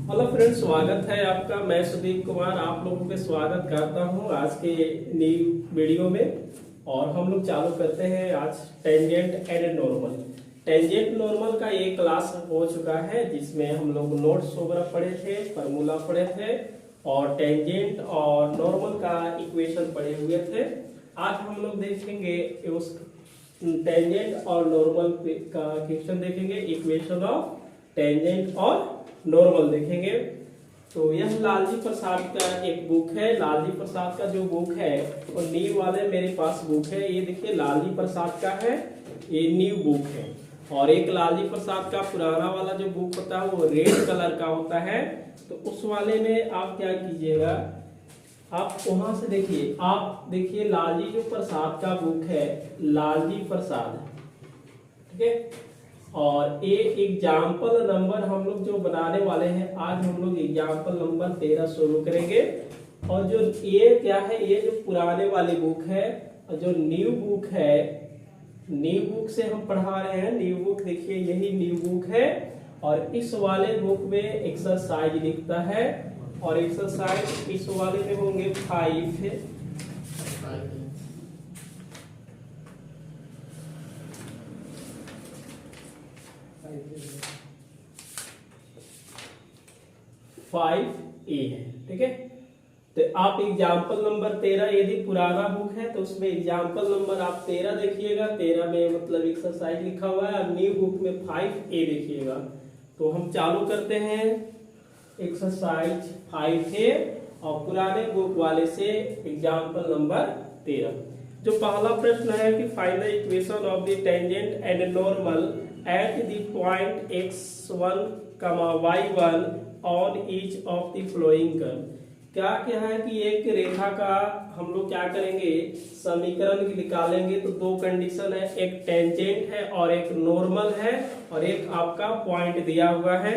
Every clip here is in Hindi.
हेलो फ्रेंड्स, स्वागत है आपका। मैं सुदीप कुमार आप लोगों के स्वागत करता हूं आज के न्यू वीडियो में। और हम लोग चालू करते हैं आज tangent and normal. Tangent normal का एक क्लास हो चुका है जिसमें हम लोग नोट्स वगैरह पढ़े थे, फार्मूला पढ़े थे और टेंजेंट और नॉर्मल का इक्वेशन पढ़े हुए थे। आज हम लोग देखेंगे उस टेंजेंट और नॉर्मल का इक्वेशन देखेंगे, इक्वेशन ऑफ टेंजेंट और नॉर्मल देखेंगे। तो यह लालजी प्रसाद का एक बुक है। लालजी प्रसाद का जो बुक है वो न्यू वाले मेरे पास बुक है। ये देखिए लालजी प्रसाद का है, ये न्यू बुक है। और एक लालजी प्रसाद का पुराना वाला जो बुक होता है वो रेड कलर का होता है। तो उस वाले में आप क्या कीजिएगा, आप वहां से देखिए, आप देखिए लालजी जो प्रसाद का बुक है, लालजी प्रसाद, ठीक है। और ये एग्जाम्पल नंबर हम लोग जो बनाने वाले हैं, आज हम लोग एग्जाम्पल नंबर 13 शुरू करेंगे। और जो ये क्या है, ये जो पुराने वाली बुक है और जो न्यू बुक है, न्यू बुक से हम पढ़ा रहे हैं। न्यू बुक देखिए, यही न्यू बुक है। और इस वाले बुक में एक्सरसाइज लिखता है और एक्सरसाइज इस वाले में होंगे 5 5A है, ठीक है। तो आप एग्जाम्पल नंबर 13, यदि पुराना बुक है तो उसमें एग्जाम्पल नंबर आप 13 देखिएगा। 13 में मतलब एक्सरसाइज लिखा हुआ है और न्यू बुक में 5A देखिएगा। तो हम चालू करते हैं एक्सरसाइज 5A और पुराने बुक वाले से एग्जाम्पल नंबर 13। जो पहला प्रश्न है कि find the equation of the tangent and normal at the point x1, y1 on each of the flowing curve. क्या है कि एक रेखा का हम लोग क्या करेंगे, समीकरण निकालेंगे। तो दो कंडीशन है, एक टेंजेंट है और एक नॉर्मल है और एक आपका पॉइंट दिया हुआ है।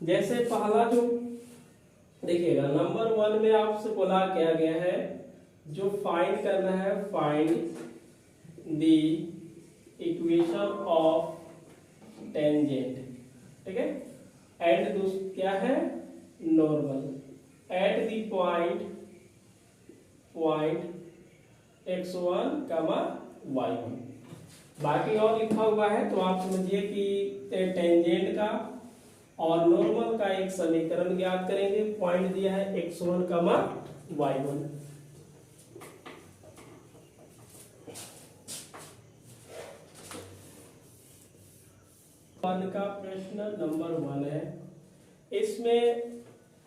जैसे पहला जो देखिएगा, नंबर 1 में आपसे बोला क्या गया है, जो फाइंड करना है, find the equation of tangent, ठीक है, एंड क्या है, normal at the point x1, y1। बाकी और लिखा हुआ है तो आप समझिए कि टेंजेंट का और नॉर्मल का एक समीकरण ज्ञात करेंगे। पॉइंट दिया है x1, y1। का प्रश्न नंबर 1 है। इसमें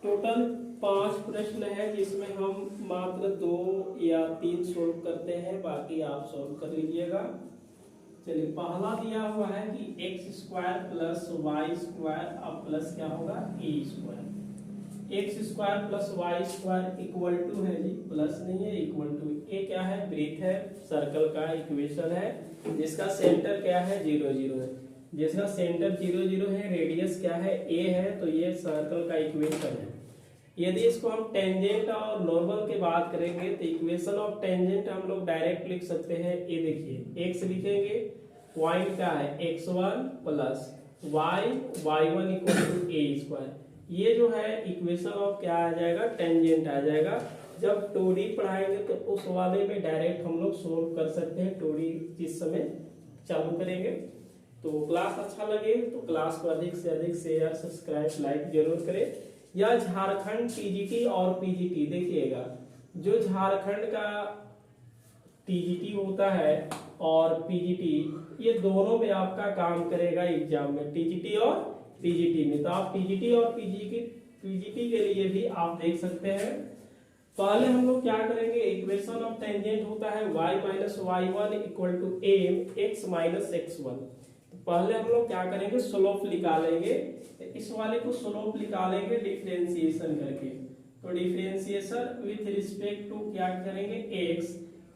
टोटल 5 प्रश्न है जिसमें हम मात्र 2 या 3 सोल्व करते हैं, बाकी आप सोल्व कर लीजिएगा। चलिए, पहला दिया हुआ है कि x² प्लस y² अब प्लस क्या होगा, a²। x² plus y² equal to है जी, प्लस नहीं है, इक्वल टू। ये क्या है, ब्रेथ है, सर्कल का इक्वेशन है जिसका सेंटर क्या है, 0 0 है। जिसका सेंटर 0 0 है, रेडियस क्या है, a है। तो ये सर्कल का इक्वेशन है। यदि इसको हम टेंजेंट और नॉर्मल के बात करेंगे तो इक्वेशन ऑफ टेंजेंट हम लोग डायरेक्ट लिख सकते हैं। ये देखिए, x लिखेंगे, पॉइंट क्या है x1 plus y1 equal to a²। ये जो है इक्वेशन ऑफ क्या आ जाएगा, टेंजेंट आ जाएगा। जब 2D पढ़ाएंगे तो उस वाले में डायरेक्ट हम लोग सोल्व कर सकते हैं। 2D जिस समय चालू करेंगे। तो क्लास अच्छा लगे तो क्लास को अधिक से अधिक शेयर, सब्सक्राइब, लाइक जरूर करें। यह झारखंड टीजीटी और पीजीटी देखिएगा, जो झारखंड का टीजीटी होता है और पीजीटी, ये दोनों में आपका काम करेगा एग्जाम में, टीजीटी और पीजीटी में। तो आप टीजीटी और पीजीटी के लिए भी आप देख सकते हैं। पहले हम लोग क्या करेंगे, इक्वेशन ऑफ टेंजेंट होता है y minus y1 equal to a x minus x1। पहले हम लोग क्या करेंगे, स्लोप निकालेंगे। इस वाले को स्लोप निकालेंगे डिफरेंशिएशन करके। तो डिफरेंशिएशन विथ रिस्पेक्ट टू क्या करेंगे, x,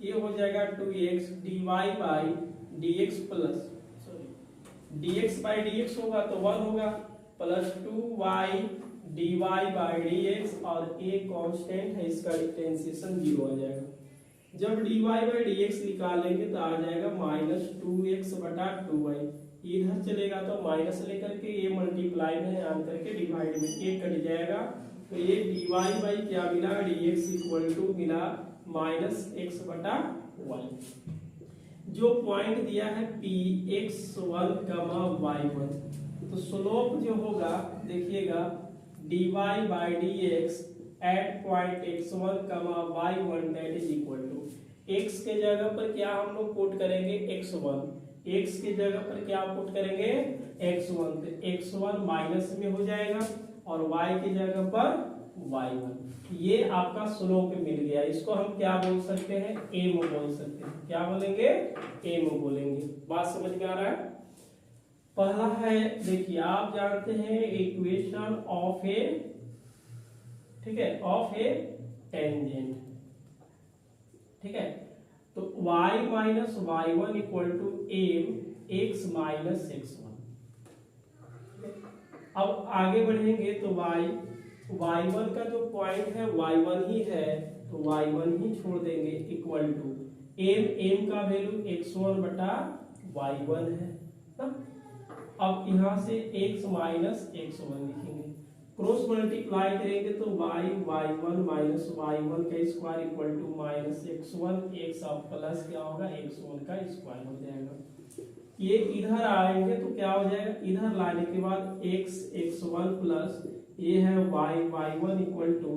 ये हो जाएगा 2x dy by dx plus, sorry dx by dx होगा तो 1 होगा, plus 2y dy by dx और a कांस्टेंट है, इसका डिफरेंशिएशन 0 आ जाएगा। जब dy बाई dx निकालेंगे तो आ जाएगा -2x बटा 2y। इधर चलेगा तो माइनस लेकर के ये मल्टीप्लाई में आन करके डिवाइड में एक कट जाएगा, तो ये dy बाई क्या मिला, dx इक्वल टू मिला माइनस एक्स बटा वाई। जो पॉइंट दिया है p x1 y1, तो स्लोप जो होगा देखिएगा dy by dx at point x1 y1 that is equal to x के जगह पर क्या हम लोग पुट करेंगे x1, x के जगह पर क्या पुट करेंगे x1, तो x1 माइनस में हो जाएगा और y की जगह पर y1। ये आपका स्लोप मिल गया, इसको हम क्या बोल सकते हैं, m बोल सकते हैं। क्या बोलेंगे, m बोलेंगे। बात समझ में आ रहा है। पहला है देखिए, आप जानते हैं इक्वेशन ऑफ ए, ठीक है, ऑफ ए टेंजेंट, ठीक है, तो y minus y1 equal to m x minus x1। अब आगे बढ़ेंगे तो y1 का जो पॉइंट है y1 ही है, तो y1 ही छोड़ देंगे इक्वल टू m का वैल्यू x1 बटा y1 है ना। अब यहाँ से x माइनस x1 लिखेंगे, क्रॉस मल्टीप्लाई करेंगे तो y1 माइनस y1 का square equal to minus x1, x अब प्लस क्या होगा x1 का स्क्वायर हो जाएगा। ये इधर आएंगे तो क्या हो जाएगा, इधर लाने के बाद x1 प्लस ये है y1 इक्वल टू,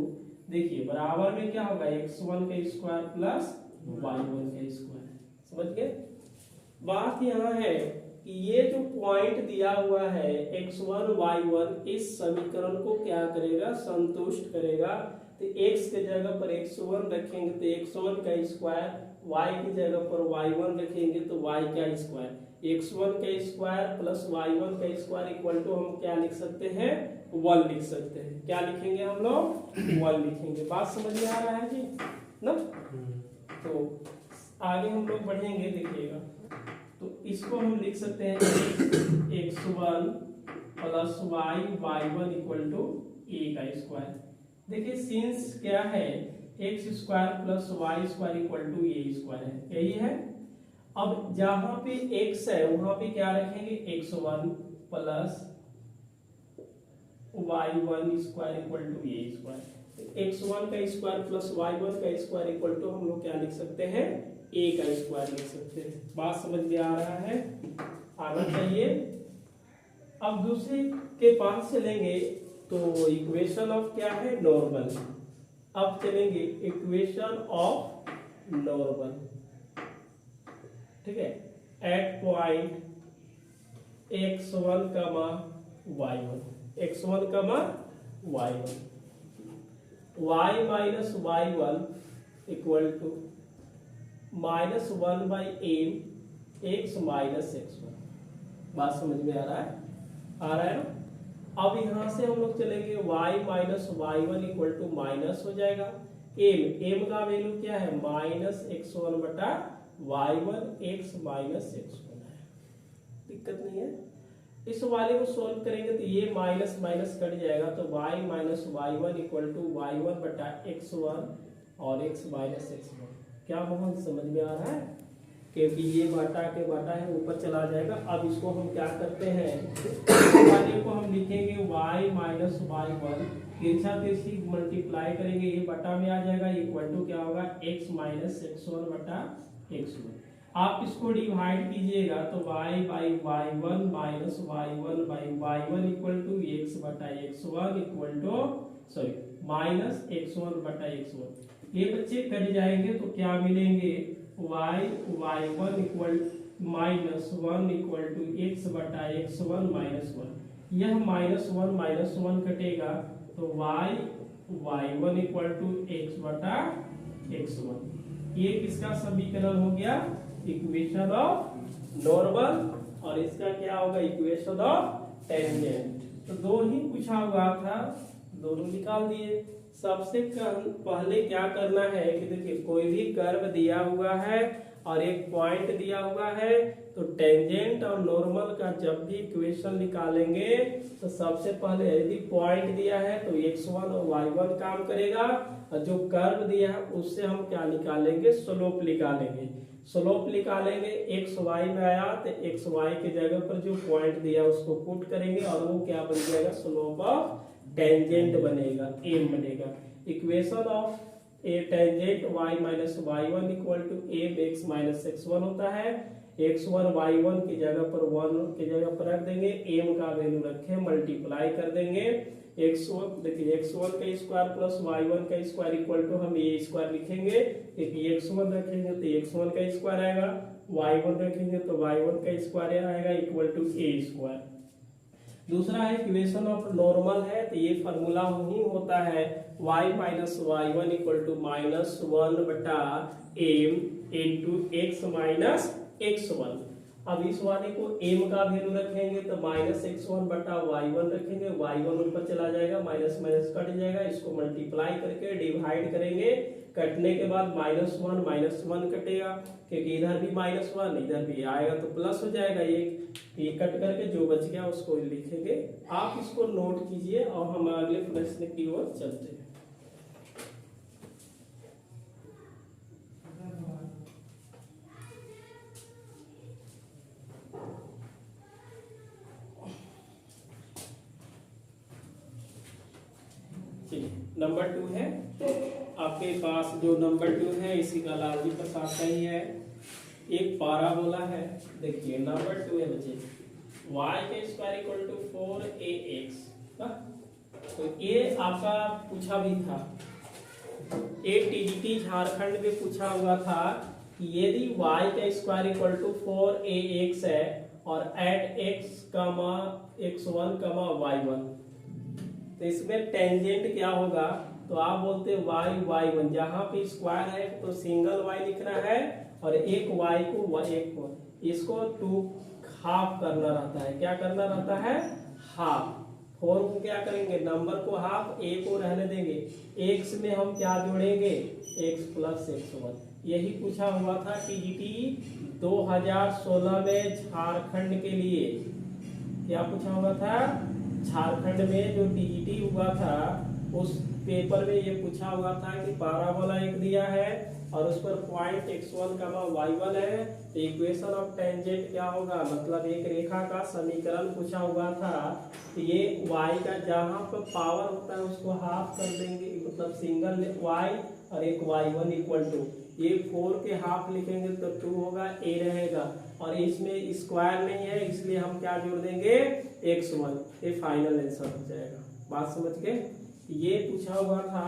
देखिए बराबर में क्या होगा x1 का स्क्वायर प्लस y1 का स्क्वायर। समझ गए। बात यहाँ है कि ये जो पॉइंट दिया हुआ है x1 y1 इस समीकरण को क्या करेगा, संतुष्ट करेगा। तो x के जगह पर x1 रखेंगे तो x1 का स्क्वायर, y की जगह पर y1 रखेंगे तो y का स्क्वायर, x1 का स्क्वायर प्लस y1 का स्क्वायर इक्वल टू हम क्या लिख सकते हैं, 1 लिख सकते हैं। क्या लिखेंगे हम लोग, 1 लिखेंगे। बात समझ में आ रहा है जी ना। तो आगे हम लोग बढ़ेंगे, देखिएगा तो इसको हम लिख सकते हैं x1 plus y1 equal to a का स्क्वायर। देखिए सिंस क्या है x square plus y square equal to a square है, यही है। अब जहां पे x है वहां पे क्या रखेंगे x1 plus y1 square equal to a square. x1 का स्क्वायर प्लस y1 का स्क्वायर इक्वल टू हम लोग क्या लिख सकते हैं, a का स्क्वायर लिख सकते हैं। बात समझ में आ रहा है, आना चाहिए। अब दूसरे के पास चलेंगे तो इक्वेशन ऑफ क्या है, नॉर्मल। अब चलेंगे इक्वेशन ऑफ नॉर्मल, ठीक है, at point x1 y1, x1 y1, y minus y1 equal to minus 1 by m x minus x1। बात समझ में आ रहा है, आ रहा है ना। अब यहां से हम लोग चलेंगे y minus y1 equal to minus हो जाएगा m का वैल्यू क्या है, माइनस x1 बटा y1 x माइनस x1 है। दिक्कत नहीं है। इस वाले को सोल्व करेंगे तो ये माइनस माइनस कट जाएगा, तो y minus y1 equal to y1 बटा x1 और x माइनस x1। क्या मोहन समझ में आ रहा है, क्योंकि ये बाटा के बाटा है ऊपर चला जाएगा। अब इसको हम क्या करते हैं, वाले को हम लिखेंगे y माइनस y1, तिरछा तिरछी मल्टीप्लाई करेंगे, ये बटा में आ जाएगा, इक्वल टू क्या होगा x माइनस x1 बटा x1। आप इसको डिवाइड कीजिएगा तो y by y1 minus y1 by y1 equal to x बटा x1 equal to minus x1 बटा x1। ये बच्चे कट जाएंगे तो क्या मिलेंगे, y1 equal minus 1 equal to x बटा x1 माइनस 1। यह माइनस 1 कटेगा तो y1 इक्वल टू x बटा x1। ये किसका समीकरण हो गया, इक्वेशन ऑफ नॉर्मल, और इसका क्या होगा, इक्वेशन ऑफ टेंजेंट। तो दो ही पूछा हुआ था, दोनों निकाल दिए। सबसे पहले क्या करना है कि देखिए कोई भी कर्व दिया हुआ है, और एक पॉइंट दिया हुआ है। तो टेंजेंट और नॉर्मल का जब भी इक्वेशन निकालेंगे तो सबसे पहले यदि पॉइंट दिया है तो x1 और y1 काम करेगा, और जो कर्व दिया है उससे हम क्या निकालेंगे, स्लोप निकालेंगे। स्लोप निकालेंगे, एक्स वाई में आया तो एक्स वाई के जगह पर जो पॉइंट दिया उसको पुट करेंगे और वो क्या बन जाएगा, स्लोप ऑफ टेंजेंट बनेगा, एम बनेगा। Equation of a tangent y minus y1 equal to m x minus x1 होता है। x1 y1 की जगह पर 1 की जगह पर रख देंगे, m का वैल्यू रखें, मल्टीप्लाई कर देंगे। x1 देखिए x1 का स्क्वायर प्लस y1 का स्क्वायर इक्वल टू हम ये स्क्वायर लिखेंगे, क्योंकि x1 रखेंगे तो x1 का स्क्वायर आएगा, y1 रखेंगे तो y1 का स्क्वायर आएगा इक्वल टू a स्क्वायर। दूसरा है इक्वेशन ऑफ नॉर्मल है, तो ये फॉर्मूला ही होता है y minus y1 equal to minus 1 बटा m into x minus x1। अब इस वाले को m का वैल्यू रखेंगे तो माइनस x1 बटा y1 रखेंगे, y1 ऊपर चला जाएगा, माइनस माइनस कट जाएगा, इसको मल्टीप्लाई करके डिवाइड करेंगे, कटने के बाद माइनस वन कटेगा, क्योंकि इधर भी माइनस वन इधर भी आएगा तो प्लस हो जाएगा, ये कट करके जो बच गया उसको लिखेंगे। आप इसको नोट कीजिए और हम अगले प्रश्न की ओर चलते हैं। नंबर 2 है आपके पास, जो नंबर 2 है इसी का लालजी प्रसाद का ही है। एक पाराबोला है, देखिए नंबर 2 है बच्चे, y का स्क्वायर इक्वल टू 4ax। तो ये आपका पूछा भी था, एक टीजीटी झारखंड में पूछा हुआ था कि यदि y का स्क्वायर इक्वल टू 4ax है और एट x कमा x1 कमा y1, तो इसमें टेंजेंट क्या होगा, तो आप बोलते हैं y1, जहां पे स्क्वायर है तो सिंगल y लिखना है और एक y को एक को इसको 2 हाफ करना रहता है। क्या करना रहता है, हाफ। 4 को क्या करेंगे, नंबर को हाफ, a को रहने देंगे, x में हम क्या जोड़ेंगे, x प्लस x1। यही पूछा हुआ था टीजीटी 2016 में झारखंड के लिए। क्या पूछा हुआ था, झारखंड में जो टीजीटी हुआ था उस पेपर में ये पूछा हुआ था कि पाराबोला एक दिया है और उस पर पॉइंट x1 कमा y1 है, तो इक्वेशन ऑफ टेंजेंट क्या होगा, मतलब एक रेखा का समीकरण पूछा हुआ था। तो ये y का जहां पर पावर होता है उसको हाफ कर देंगे, मतलब सिंगल y और एक y1 इक्वल टू, ये 4 के हाफ लिखेंगे तो 2 होगा, a रहेगा, और इसमें स्क्वायर नहीं है इसलिए हम क्या जोड़ देंगे, x1। ये फाइनल आंसर हो जाएगा। बात समझ गए। ये पूछा हुआ था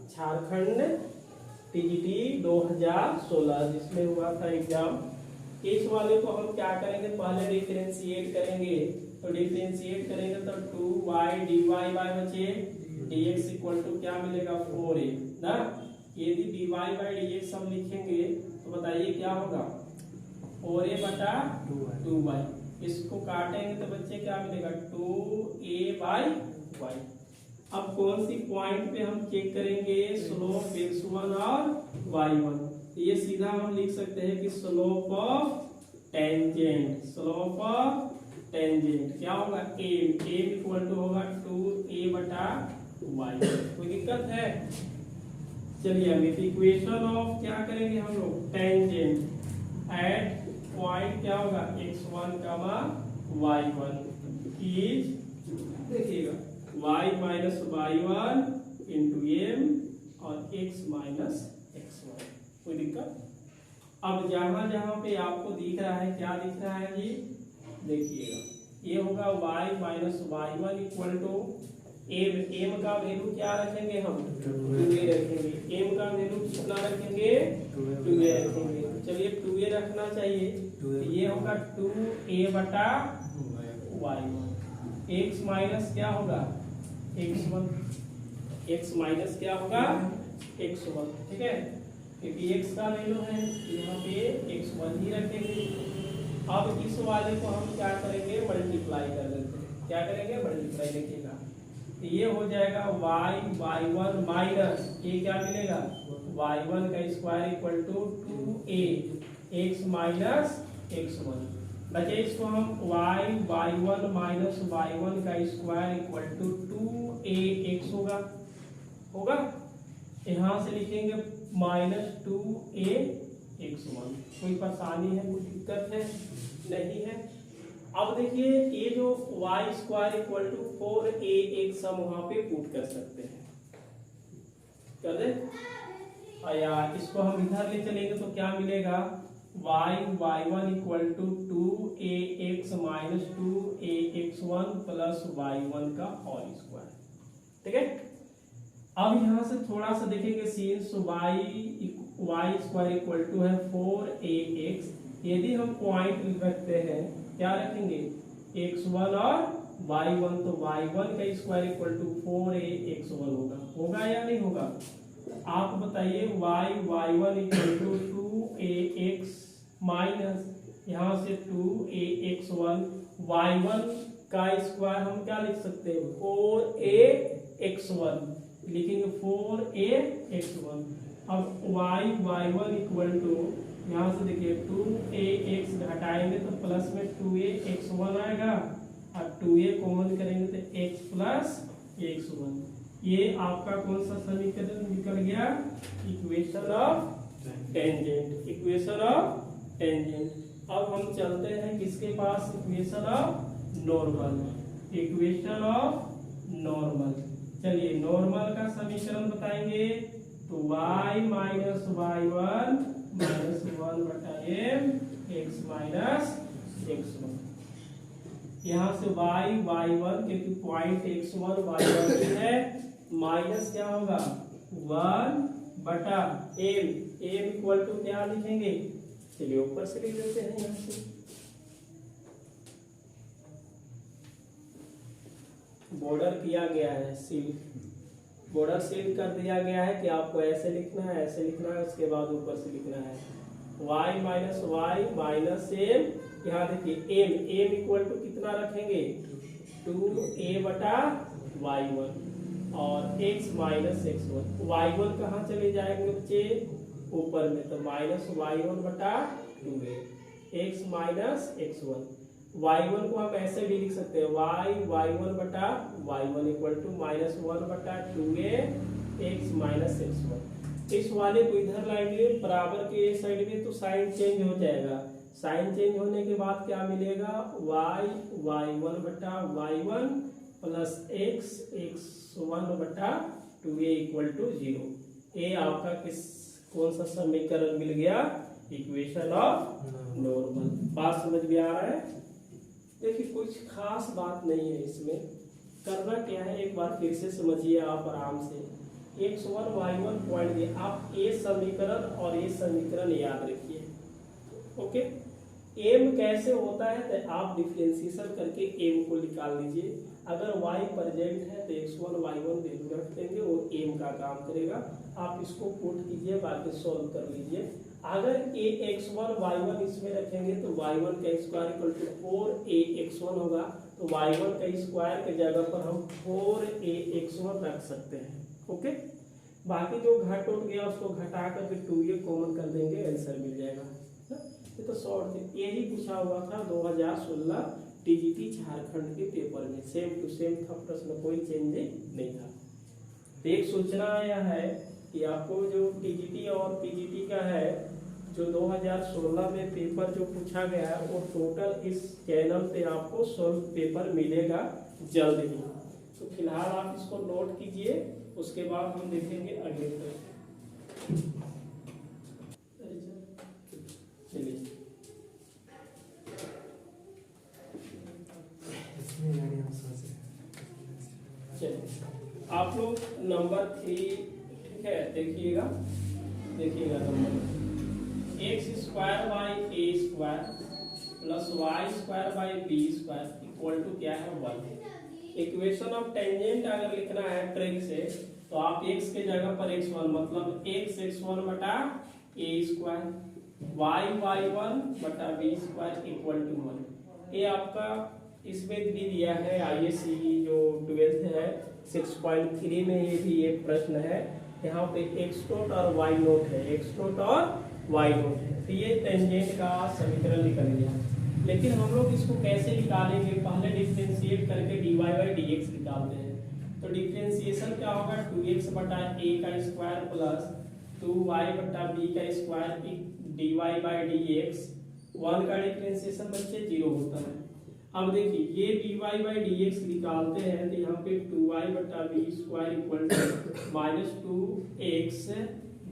झारखंड टीजीटी 2016 जिसमें हुआ था एग्जाम। इस वाले को हम क्या करेंगे, पहले डिफरेंशिएट करेंगे, तो डिफरेंशिएट करेंगे तो 2y dy बाय बचे dx इक्वल टू क्या मिलेगा, 4a ना। यदि dy बाय dx हम लिखेंगे तो बताइए क्या होगा, 4a बटा 2y। इसको काटेंगे तो बच्चे क्या मिलेगा, 2a बाय y। अब कौन सी पॉइंट पे हम चेक करेंगे, स्लोप x1 और y1। तो ये सीधा हम लिख सकते हैं कि slope of tangent, slope of tangent क्या होगा, m इक्वल टू होगा 2a बटा y। कोई दिक्कत है, चलिए अभी इक्वेशन ऑफ क्या करेंगे हम लोग, टेंजेंट एट पॉइंट क्या होगा, x1 कमा y1 इज, देखिएगा y minus y1 into m और x माइनस x1। कोई दिक्कत। अब जहां जहां पे आपको दिख रहा है, क्या दिख रहा है जी, देखिएगा ये होगा y minus y1 equal to m का वैल्यू क्या रखेंगे हम, 2a रखेंगे, m का वैल्यू कितना रखेंगे, 2a रखेंगे। चलिए 2a रखना चाहिए, तो ये होगा 2a बटा y1। x माइनस क्या होगा, x1, x माइनस क्या होगा, x1, ठीक है, क्योंकि x का वैल्यू है यहाँ पे x1 ही रखेंगे। अब इस वाले को हम क्या करेंगे, मल्टीप्लाई कर देते हैं, क्या करेंगे, मल्टीप्लाई। देखिएगा तो ये हो जाएगा y1 माइनस ये क्या मिलेगा, y1 का square equal to 2a x minus x1 बचे इसको हम y1 माइनस y1 का स्क्वायर इक्वल टू 2ax होगा यहाँ से लिखेंगे माइनस 2ax1। कोई परेशानी है, कोई दिक्कत है? नहीं है। अब देखिए ये जो y square equal to 4ax हम वहां पे पुट कर सकते हैं, कर दे या इसको हम इधर ले चलेंगे तो क्या मिलेगा, y1 equal to 2ax minus 2ax1 plus y1 का होल स्क्वायर। ठीक है, अब यहाँ से थोड़ा सा देखेंगे since y square equal to है 4ax, यदि हम पॉइंट रखते हैं क्या रखेंगे x1 और y1, तो y1 का स्क्वायर इक्वल टू 4ax1 होगा या नहीं होगा? आप बताइए y1 equal to 2ax minus यहाँ से 2ax1, y1 का स्क्वायर हम क्या लिख सकते हैं 4ax1, लिखेंगे 4ax1। अब y1 इक्वल टू यहाँ से देखिए 2ax घटाएंगे तो प्लस में 2ax1 आएगा और 2a कॉमन करेंगे तो x प्लस x1। ये आपका कौन सा समीकरण निकल गया, equation of tangent, equation of tangent. अब हम चलते हैं किसके पास, equation of normal, equation of normal. चलिए नॉर्मल का समीकरण बताएंगे तो y minus y1 minus 1/m x minus x1। यहाँ से y1 क्योंकि पॉइंट x1 y1 है, माइनस क्या होगा 1/m, m इक्वल टू क्या लिखेंगे, चलिए ऊपर से लिख देते हैं यहाँ से, बॉर्डर किया गया है सील, बॉर्डर सील कर दिया गया है कि आपको ऐसे लिखना है, ऐसे लिखना है, उसके बाद ऊपर से लिखना है y minus y minus m। यहाँ देखिए m इक्वल टू कितना रखेंगे 2a/y1 और x माइनस x1, y1 कहाँ चले जाएंगे बच्चे ऊपर में, तो minus y1/2a, x minus x1। y1 को हम ऐसे भी लिख सकते हैं y1/y1 equal to minus 1/2a x minus x1। इस वाले को इधर लाएंगे बराबर के साइड में तो साइन चेंज हो जाएगा, साइन चेंज होने के बाद क्या मिलेगा y1/y1 plus x1/2a equal to 0। ये आपका कौन सा समीकरण मिल गया, इक्वेशन ऑफ नॉर्मल। बात समझ में आ रहा है? देखिए कुछ खास बात नहीं है इसमें, करना क्या है एक बार फिर से समझिए आप आराम से। x1 y1 पॉइंट दिए, आप ये समीकरण और ये समीकरण याद रखिए। ओके, m कैसे होता है तो आप डिफरेंशिएशन करके m को निकाल लीजिए। अगर y प्रेजेंट है तो x1 y1 वैल्यू रख देंगे, वो m का काम करेगा। आप इसको पुट कीजिए, बाकी सॉल्व कर लीजिए। अगर x1 y1 इसमें रखेंगे तो y1 का स्क्वायर इक्वल टू 4ax1 होगा, तो y1 का स्क्वायर के जगह पर हम 4ax1 रख सकते हैं। ओके, बाकी जो घट उठ गया उसको घटा कर 2a कॉमन कर देंगे, आंसर मिल जाएगा। ये तो शॉर्ट यही पूछा हुआ था 2016 टीजीटी झारखंड के पेपर में, सेम टू सेम था प्रश्न, कोई चेंज नहीं था। तो एक सूचना यह है कि आपको जो टीजीटी और पीजीटी का है जो 2016 में पेपर जो पूछा गया है वो टोटल इस चैनल पे आपको सॉल्व पेपर मिलेगा जल्द ही। तो फिलहाल आप इसको नोट कीजिए, उसके बाद हम देखेंगे अगले प्रश्न। चलिए आप लोग नंबर 3 ठीक है देखिएगा number x square by a square plus y square by b square equal to क्या है 1। इक्वेशन ऑफ टेंजेंट अगर लिखना है ट्रिक से तो आप x के जगह पर x1 मतलब x1/a square y1/b square equal to 1। ये आपका इसमें भी दिया है ISCE जो 12th है 6.3 में, ये भी एक प्रश्न है। यहाँ पे x नोट और y नोट है, x नोट और वाई नोट है। तो ये टेंजेंट का समीकरण निकल गया। लेकिन हम लोग इसको कैसे निकालेंगे, पहले डिफरेंशिएट करके dy बाई dx निकालते हैं। तो डिफरेंशिएशन क्या होगा, 2x बटा a का स्क्वायर प्लस 2y बटा b का स्क्वायर dy बाई dx। 1 का डिफरेंशिएशन बच्चे 0 होता है। अब देखिए ये dy बाई dx निकालते हैं तो यहाँ पे 2y बटा b square equal to minus 2x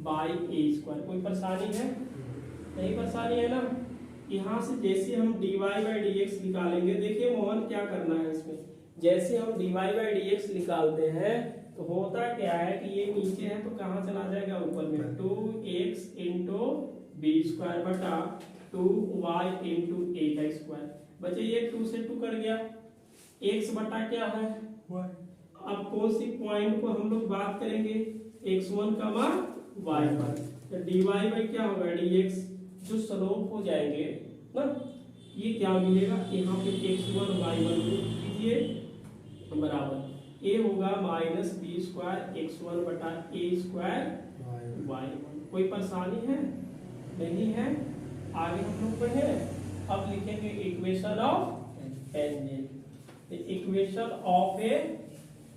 by a square. कोई परेशानी है? नहीं परेशानी है ना। यहाँ से जैसे हम dy बाई dx निकालेंगे, देखिए मोहन क्या करना है इसमें, जैसे हम dy बाई dx निकालते हैं तो होता क्या है कि ये नीचे है तो कहाँ चला जाएगा, ऊपर में 2x इंटू बी स्क्वायर बटा 2y इंटू a का स्क्वायर। बच्चे ये 2 से 2 कट गया, x बटा क्या है y। अब कौन सी पॉइंट को हम लोग बात करेंगे, x1 का मान y1। तो dy बाई क्या होगा dx, जो स्लोप हो जाएंगे ना, ये क्या मिलेगा, यहाँ पे x1 y1 कीजिए बराबर a होगा माइनस बी स्क्वायर x1 बटा a स्क्वायर y1। कोई परेशानी है? नहीं है। आगे हम लोग पढ़े, अब लिखेंगे equation of tangent. Equation of a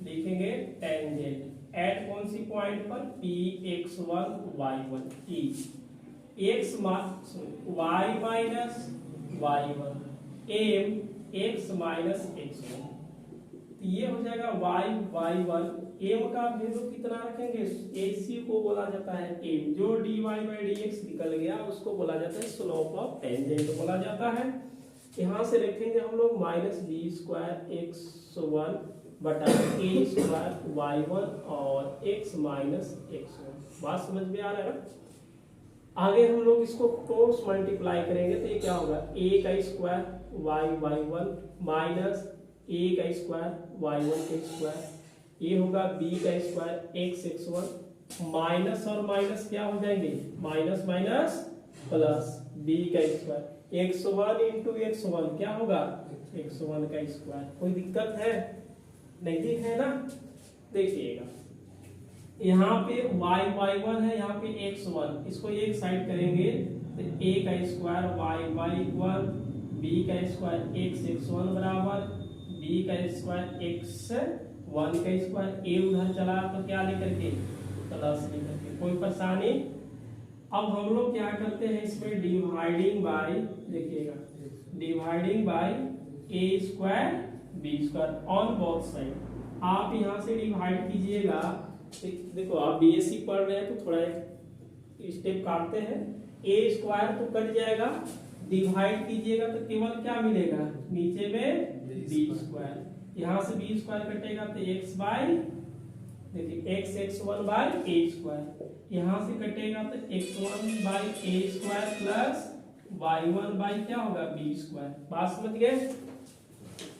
लिखेंगे टेंजेंट एट कौन सी पॉइंट पर, p x1 y1 की x y minus y1 m x minus x1। ये हो जाएगा y y1। m का वैल्यू कितना रखेंगे, ac को बोला जाता है m, जो dy बाई dx निकल गया उसको बोला जाता है स्लोप ऑफ टेंजेंट बोला जाता है। यहाँ से रखेंगे हम लोग माइनस बी स्क्वायर x1 बटा a स्क्वायर y1 और x माइनस x1। बात समझ में आ रहा है ना। आगे हम लोग इसको क्रॉस मल्टीप्लाई करेंगे तो ये क्या होगा, a का स्क्वायर y1 माइनस a का स्क्वायर y1 का स्क्वायर, ये होगा b का स्क्वायर x1 माइनस और माइनस क्या हो जाएंगे, माइनस माइनस प्लस b का स्क्वायर x1 इंटू x1 क्या होगा, x1 का स्क्वायर। कोई दिक्कत है? नहीं है ना। देखिएगा यहाँ पे y1 है, यहाँ पे x1, इसको एक साइड करेंगे तो a का स्क्वायर y1 b का स्क्वायर x1 बराबर b का स्क्वायर x1 का स्क्वायर, a उधर चला तो क्या लेकर के, प्लस लेकर के। कोई परेशानी? अब हम लोग क्या करते हैं इसमें, डिवाइडिंग बाय, देखिएगा dividing by a square b square on both side. आप यहाँ से डिवाइड कीजिएगा, देखो आप बीएससी पढ़ रहे हैं तो थोड़ा स्टेप काटते हैं, a स्क्वायर तो कट जाएगा, डिवाइड कीजिएगा तो केवल क्या मिलेगा, नीचे में b स्क्वायर, यहाँ से b स्क्वायर कटेगा तो x बाई, देखिए x1 बाई a स्क्वायर, यहाँ से कटेगा तो x1 by a square plus y1 by क्या होगा b स्क्वायर। बात समझ गए।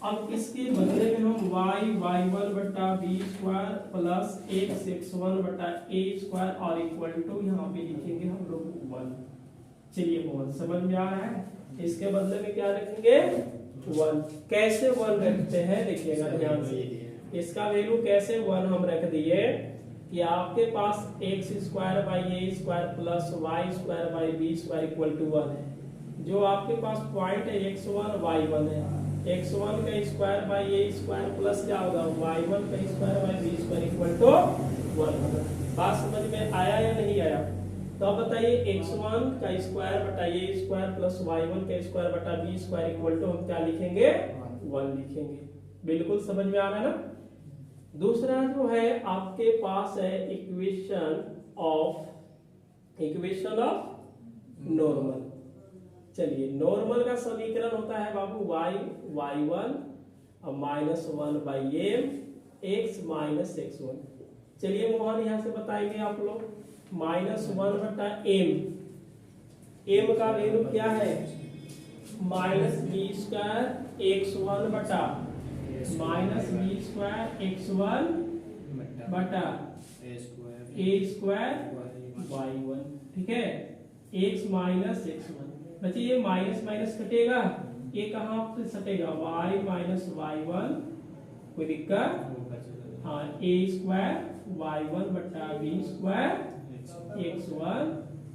अब इसके बदले में हम y1 बटा b स्क्वायर प्लस x1 बटा a स्क्वायर और इक्वल टू यहाँ पे लिखेंगे हम लोग 1। चलिए बहुत समझ में आ रहा है। इसके बदले में क्या रखेंगे, 1। कैसे 1 रखते हैं देखिएगा ध्यान से, इसका वैल्यू कैसे 1 हम रख दिए कि आपके पास x square by a square plus y square by b square equal to 1 है। जो आपके पास पॉइंट है x1 y1 है, x1 का square by a square plus क्या होगा y1 का square by b square equal to 1 होगा। बात समझ में आया या नहीं आया? तो अब बताइए x1 का स्क्वायर बटा a स्क्वायर प्लस y1 का स्क्वायर बटा b स्क्वायर इक्वल टू हम क्या लिखेंगे, 1 लिखेंगे। बिल्कुल समझ में आ रहा है ना। दूसरा जो है आपके पास है इक्वेशन ऑफ नॉर्मल। चलिए नॉर्मल का समीकरण होता है बाबू y1 minus 1 by m x minus x1। चलिए मोहन यहाँ से बताएंगे आप लोग, माइनस 1 बटा m का वैल्यू क्या है, माइनस बी स्क्वायर x1 बटा माइनस बी स्क्वायर x1 बटा a स्क्वायर y1। ठीक है, x माइनस x1। बच्चे ये माइनस माइनस कटेगा, ये कहाँ पे सटेगा, y माइनस y1। कोई दिक्कत? हाँ, a स्क्वायर y1 बटा b स्क्वायर x1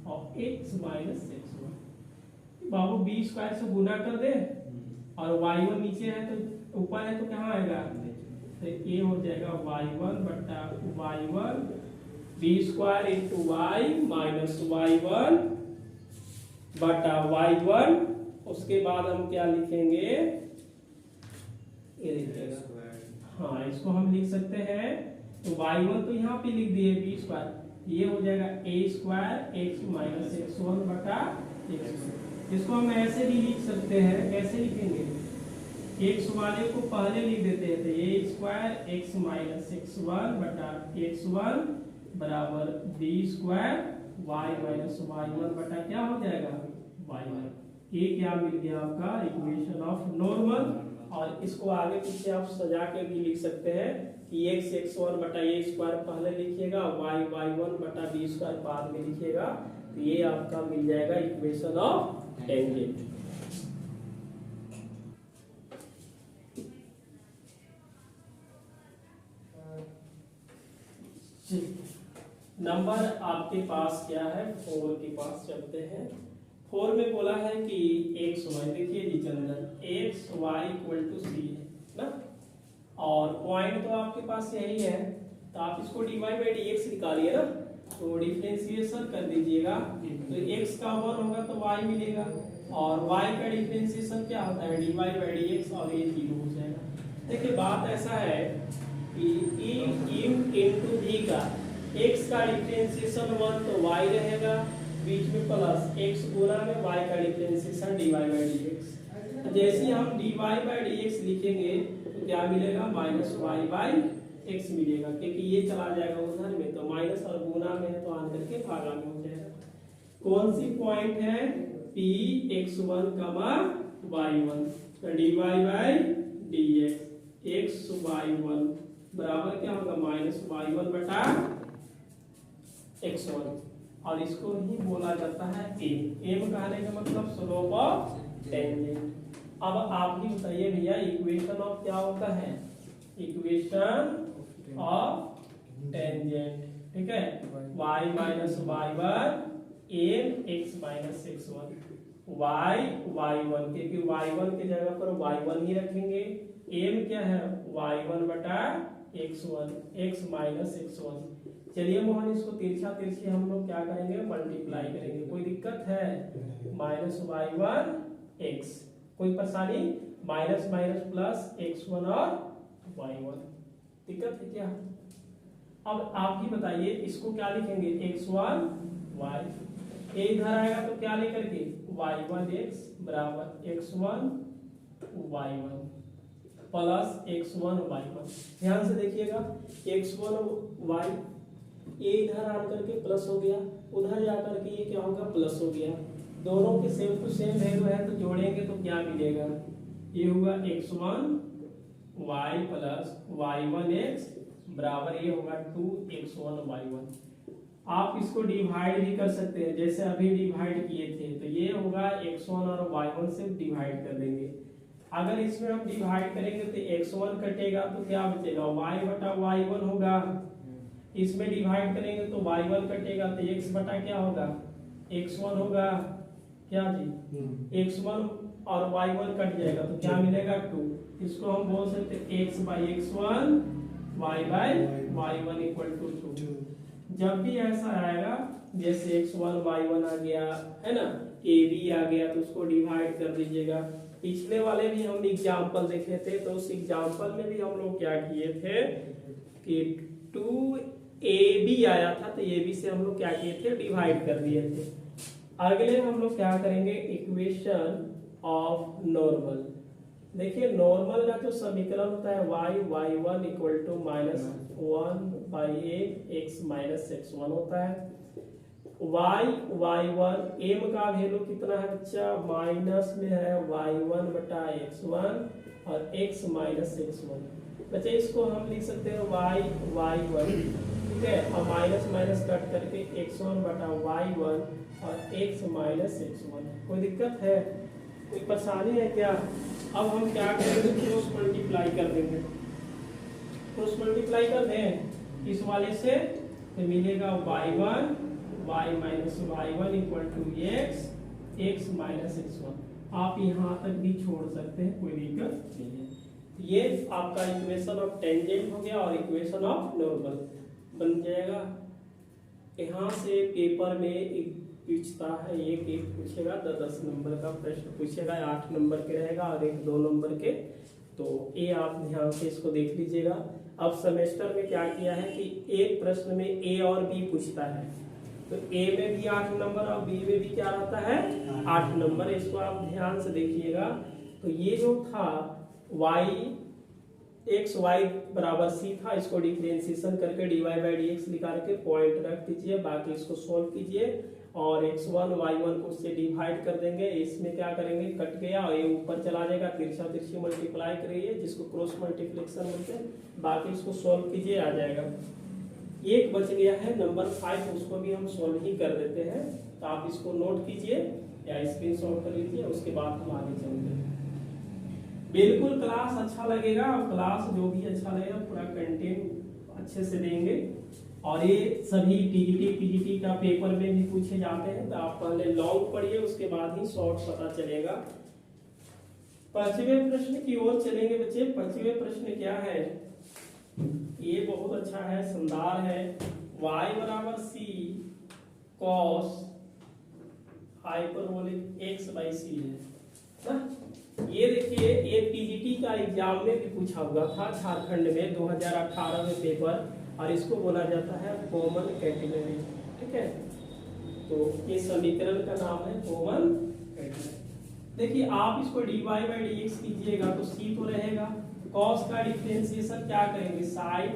और x माइनस x1। बाबू बी स्क्वायर से गुना कर दे और y1 नीचे है तो ऊपर है तो कहाँ आएगा, तो ये हो जाएगा y1 बटा y1 b square into y minus y1 बटा y1। उसके बाद हम क्या लिखेंगे, ये लिखेगा, हाँ इसको हम लिख सकते हैं, तो y1 तो यहाँ पे लिख दिए बी स्क्वायर, ये हो जाएगा a square x minus x1 बटा x। इसको हम ऐसे भी लिख सकते हैं, कैसे लिखेंगे, x वाले को पहले लिख देते हैं, तो a square x minus x1 बटा x1 बराबर b square y minus y1 बटा क्या हो जाएगा y1। ये क्या मिल गया आपका इक्वेशन ऑफ नॉर्मल। और इसको आगे पीछे आप सजा के भी लिख सकते हैं कि x x1 बटा a स्क्वायर पहले लिखिएगा, y y1 बटा b स्क्वायर बाद में लिखिएगा, तो ये आपका मिल जाएगा इक्वेशन ऑफ टेंजेंट। नंबर आपके पास क्या है, 4 के पास चलते हैं। 4 में बोला है कि एक्स वाई, देखिए जी चंदन, एक्स वाई इक्वल टू सी है ना, और पॉइंट तो आपके पास यही है, तो आप इसको d y by d x निकालिए ना, तो डिफरेंशिएशन कर दीजिएगा, तो x का 1 होगा तो y मिलेगा, और y का डिफरेंशिएशन क्या होता है, d y by d x, और ये 0 हो जाएगा। देखिए बात ऐसा है कि e इंटू v का x का डिफरेंशिएशन 1 तो y रहेगा, बीच में प्लस x गुना में y का डिफरेंशिएशन dy बाई dx। जैसे हम dy बाई dx लिखेंगे तो क्या मिलेगा, माइनस y बाई x मिलेगा, क्योंकि ये चला जाएगा उधर में, तो माइनस और गुना में है तो आन करके भागा में हो जाएगा। कौन सी पॉइंट है, p x1 y1, तो dy by dx x y1 बराबर क्या होगा, माइनस y1 बटा x1, और इसको ही बोला जाता है एम कहने का मतलब स्लोप ऑफ टेंजेंट। अब आप ही बताइए भैया इक्वेशन ऑफ क्या होता है, इक्वेशन ऑफ टेंजेंट, ठीक है, y minus y1 m x minus x1, y y1, क्योंकि y1 की जगह पर y1 ही रखेंगे, एम क्या है y1 बटा x1 x माइनस x1। चलिए मोहन इसको तिरछा तिरछी हम लोग क्या करेंगे, मल्टीप्लाई करेंगे, कोई दिक्कत है, माइनस y1 x, कोई परेशानी, माइनस माइनस प्लस x1 और y1, दिक्कत है क्या। अब आप ही बताइए इसको क्या लिखेंगे, x1 y, ये इधर आएगा तो क्या लेकर के y1 x बराबर x1 y1 plus x1 y1। ध्यान से देखिएगा, x1 y ये इधर आकर के प्लस हो गया, उधर जाकर के ये क्या होगा, प्लस हो गया, दोनों के सेम टू सेम वैल्यू है तो जोड़ेंगे तो क्या मिलेगा, ये होगा x1 y plus y1 x बराबर ये होगा 2x1 y1। आप इसको डिवाइड भी कर सकते हैं, जैसे अभी डिवाइड किए थे, तो ये होगा x1 और y1 से डिवाइड कर देंगे। अगर इसमें हम डिवाइड करेंगे तो x1 कटेगा तो क्या बचेगा, y बटा y1 होगा, इसमें डिवाइड करेंगे तो y1 कटेगा तो x बटा क्या होगा, x1 होगा, क्या जी, x1 और y1 कट जाएगा तो क्या मिलेगा 2। इसको हम बोल सकते हैं x by x1 y by y1 equal to 2। जब भी ऐसा आएगा, जैसे x1 y1 आ गया है ना, a b आ गया, तो उसको डिवाइड कर दीजिएगा। पिछले वाले भी हम एग्जाम्पल देखे थे, तो उस एग्जाम्पल में भी हम लोग क्या किए थे कि 2ab आया था, तो ab से हम लोग क्या किए थे, डिवाइड कर दिए थे। अगले हम लोग क्या करेंगे, इक्वेशन ऑफ नॉर्मल। देखिए नॉर्मल का जो समीकरण होता है y1 equal to minus 1 by x minus x1 होता है। y1 m का वैल्यू कितना है बच्चा, माइनस में है y1 बटा x1 और x माइनस x1। बच्चे इसको हम लिख सकते हैं y1, ठीक है, और माइनस माइनस कट करके x1 बटा y1 और x माइनस x1। कोई दिक्कत है, कोई परेशानी है क्या। अब हम क्या करेंगे, क्रॉस मल्टीप्लाई कर देंगे, क्रॉस मल्टीप्लाई कर दें इस वाले से, तो मिलेगा y1 y minus y one equal to x, x minus x one. आप यहाँ तक भी छोड़ सकते हैं, कोई दिक्कत नहीं है। ये आपका इक्वेशन ऑफ टेंजेंट हो गया और इक्वेशन ऑफ नॉर्मल बन जाएगा। यहाँ से पेपर में एक पूछता है, एक पूछेगा, 10 नंबर का प्रश्न पूछेगा, 8 नंबर के रहेगा और एक 2 नंबर के। तो ये आप ध्यान से इसको देख लीजिएगा। अब सेमेस्टर में क्या किया है कि एक प्रश्न में ए और बी पूछता है, तो ए में भी 8 नंबर और बी में भी क्या रहता है 8 नंबर। इसको आप ध्यान से देखिएगा। तो ये जो था y एक्स वाई बराबर सी था, इसको डिफरेंशिएशन करके dy बाई डी एक्स निकाल के पॉइंट रख दीजिए, बाकी इसको सोल्व कीजिए और x1 y1 को उससे डिवाइड कर देंगे। इसमें क्या करेंगे, कट गया और ये ऊपर चला जाएगा, तिरछा तिरछी मल्टीप्लाई करिए जिसको क्रॉस मल्टीप्लिकेशन बोलते हैं, बाकी इसको सोल्व कीजिए, आ जाएगा। एक बच गया है नंबर 5, उसको भी हम सोल्व ही कर देते हैं। तो आप इसको नोट कीजिए या स्क्रीनशॉट कर लीजिए, उसके बाद हम आगे चलते हैं। बिल्कुल क्लास अच्छा लगेगा और क्लास जो भी अच्छा लगेगा पूरा कंटेंट अच्छे से देंगे। और ये सभी टीजीटी पीजीटी का पेपर में भी पूछे जाते हैं, तो आप पहले लॉन्ग पढ़िए, उसके बाद ही शॉर्ट पता चलेगा। 5वें प्रश्न की ओर चलेंगे बच्चे। 5वें प्रश्न क्या है, ये बहुत अच्छा है, शानदार है। y बराबर सी कॉस हाइपरबोलिक एक्स बाई सी है ना। ये देखिए, ये पीजीटी का एग्जाम में भी पूछा हुआ था झारखंड में 2018 में पेपर, और इसको बोला जाता है कॉमन कैटेगरी। ठीक है, तो ये समीकरण का नाम है कॉमन कैटेगरी। देखिए आप इसको dy बाई डी एक्स कीजिएगा तो c तो रहेगा, cos का डिफरेंशिएशन क्या करेंगे sin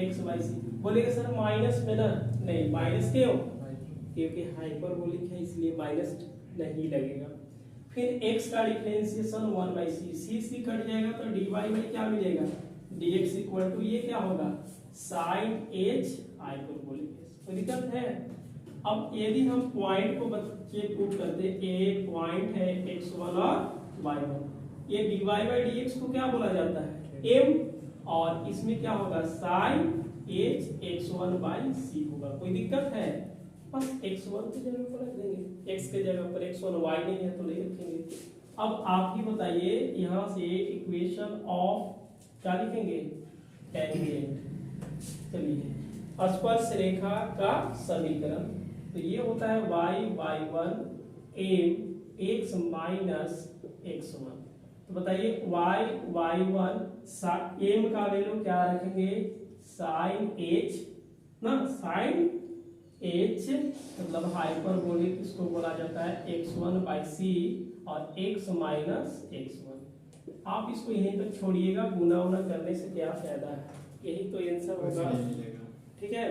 x बाई सी। बोलेगा सर माइनस में ना, नहीं माइनस क्यों, क्योंकि हाइपरबोलिक है इसलिए माइनस नहीं लगेगा। फिर x का differentiation 1 by c, c cut जाएगा तो dy में क्या मिलेगा dx इक्वल टू ये क्या होगा sin h हाइपरबोलिक h। कोई दिक्कत है। अब यदि हम पॉइंट को बच्चे प्रूव करते, एक पॉइंट है x1 और y1, ये dy बाई dx को क्या बोला जाता है m, और इसमें क्या होगा sin h x1 by c होगा। कोई दिक्कत है, बस x1 की जगह पर रख देंगे, x के जगह पर x1, y नहीं है तो नहीं रखेंगे। अब आप ही बताइए, यहाँ से इक्वेशन ऑफ क्या लिखेंगे टेंजेंट। चलिए, स्पर्श रेखा का समीकरण, तो ये होता है y1 m x minus x1। तो बताइए y1 m का वैल्यू क्या रखेंगे sin h ना, sin h मतलब हाइपरबोलिक इसको बोला जाता है x1 बाई सी और x माइनस x1। आप इसको यहीं तक छोड़िएगा, गुना उना करने से क्या फायदा है, यही तो आंसर होगा। ठीक है,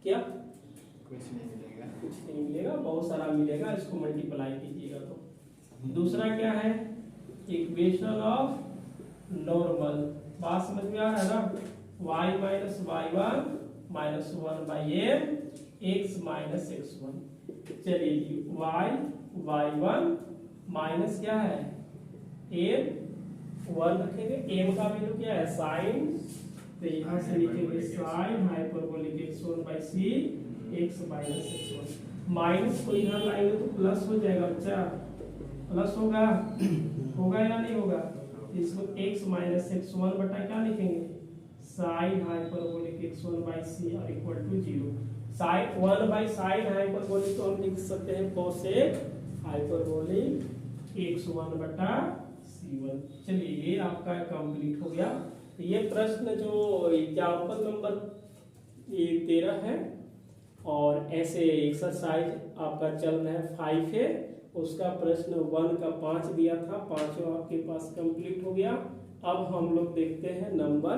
क्या कुछ नहीं मिलेगा, कुछ नहीं मिलेगा, बहुत सारा मिलेगा, इसको मल्टीप्लाई कीजिएगा। तो दूसरा क्या है, इक्वेशन ऑफ नॉर्मल, बात समझ में आ रहा है ना, y minus y1 minus 1 by m x minus x1। चलिए जी, y1 माइनस क्या है m 1 रखेंगे, m का वैल्यू क्या है sin, तो यहाँ से लिखेंगे sin hyperbolic x1 by c x minus x1। Minus को इधर लाएंगे तो प्लस हो जाएगा बच्चा, प्लस होगा होगा या नहीं होगा, इसको x माइनस x1 बटा क्या लिखेंगे sin hyperbolic x1 by c और equal to 0। sin 1 by sin hyperbolic तो हम लिख सकते हैं cosec हाइपरबोलिक x1 बटा c1। चलिए, ये आपका कंप्लीट हो गया। तो ये प्रश्न जो एग्जाम्पल नंबर 13 है, और ऐसे एक्सरसाइज आपका चल रहा है 5 है, उसका प्रश्न 1 का 5 दिया था, पांचों आपके पास कंप्लीट हो गया। अब हम लोग देखते हैं नंबर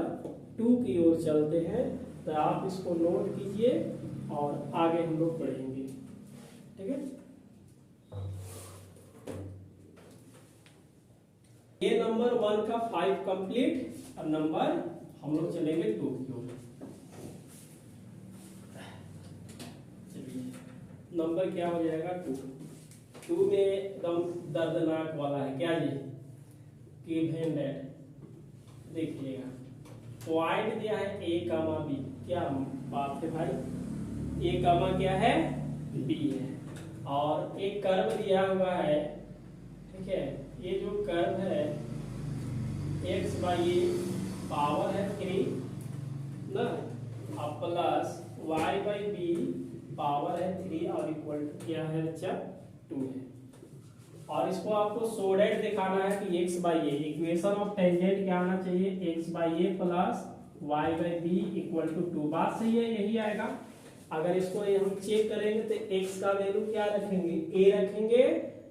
2 की ओर चलते हैं, तो आप इसको नोट कीजिए और आगे हम लोग पढ़ेंगे। ठीक है, ये नंबर 1 का 5 कंप्लीट। अब नंबर हम लोग चलेंगे 2 की ओर। चलिए, नंबर क्या हो जाएगा 2 में एकदम दर्दनाक वाला है क्या जी, गिवन दैट। देखिएगा पॉइंट दिया है a, b, क्या बात है भाई, a, क्या है बी है। और एक कर्व दिया हुआ है, ठीक है, ये जो कर्व है एक्स बाई ए पावर है 3 ना, और plus y by b power है 3 और इक्वल टू क्या है बच्चा 2 है। और इसको आपको सोडेड दिखाना है कि x by a, equation of tangent क्या आना चाहिए, x by a plus y by b equal to 2। बात सही है, यही आएगा। अगर इसको हम चेक करेंगे तो x का वैल्यू क्या रखेंगे, a रखेंगे,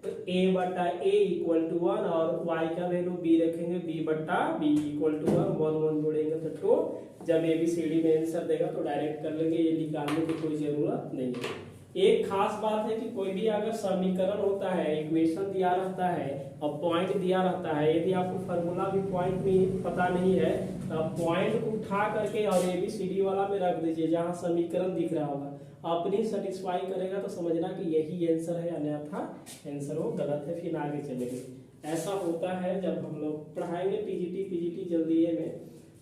तो a बटा a इक्वल टू 1, और y का वैल्यू b रखेंगे, b बटा b इक्वल टू 1, 1 जोड़ेंगे तो 2। जब ABCD में आंसर देगा तो डायरेक्ट कर लेंगे, ये निकालने की कोई जरूरत नहीं है। एक खास बात है कि कोई भी अगर समीकरण होता है, इक्वेशन दिया रहता है और पॉइंट दिया रहता है, यदि आपको फार्मूला भी पॉइंट में पता नहीं है तो आप पॉइंट को उठा करके और ABCD वाला में रख दीजिए जहां समीकरण दिख रहा होगा, अपनी सेटिस्फाई करेगा तो समझना कि यही आंसर है, अन्यथा आंसर वो गलत है, फिर आगे चलेंगे। ऐसा होता है जब हम लोग पढ़ाएंगे पीजीटी जल्दी में,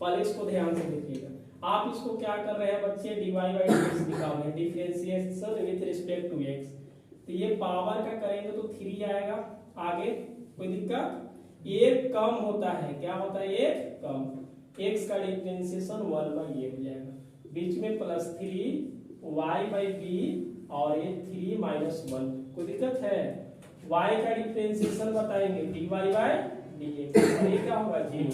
पहले इसको ध्यान से देखिएगा। आप इसको क्या कर रहे हैं बच्चे, dy बाई dx निकाल रहे हैं, differentiation with respect to x। तो ये पावर का करेंगे तो 3 आएगा, आगे कोई दिक्कत, ये कम होता है, क्या होता है ये कम, x का डिफरेंशिएशन 1 बाई ए हो जाएगा, बीच में प्लस 3 y बाई बी और ये 3 माइनस 1, कोई दिक्कत है। y का डिफरेंशिएशन बताएंगे dy बाई dx, और ये क्या होगा 0।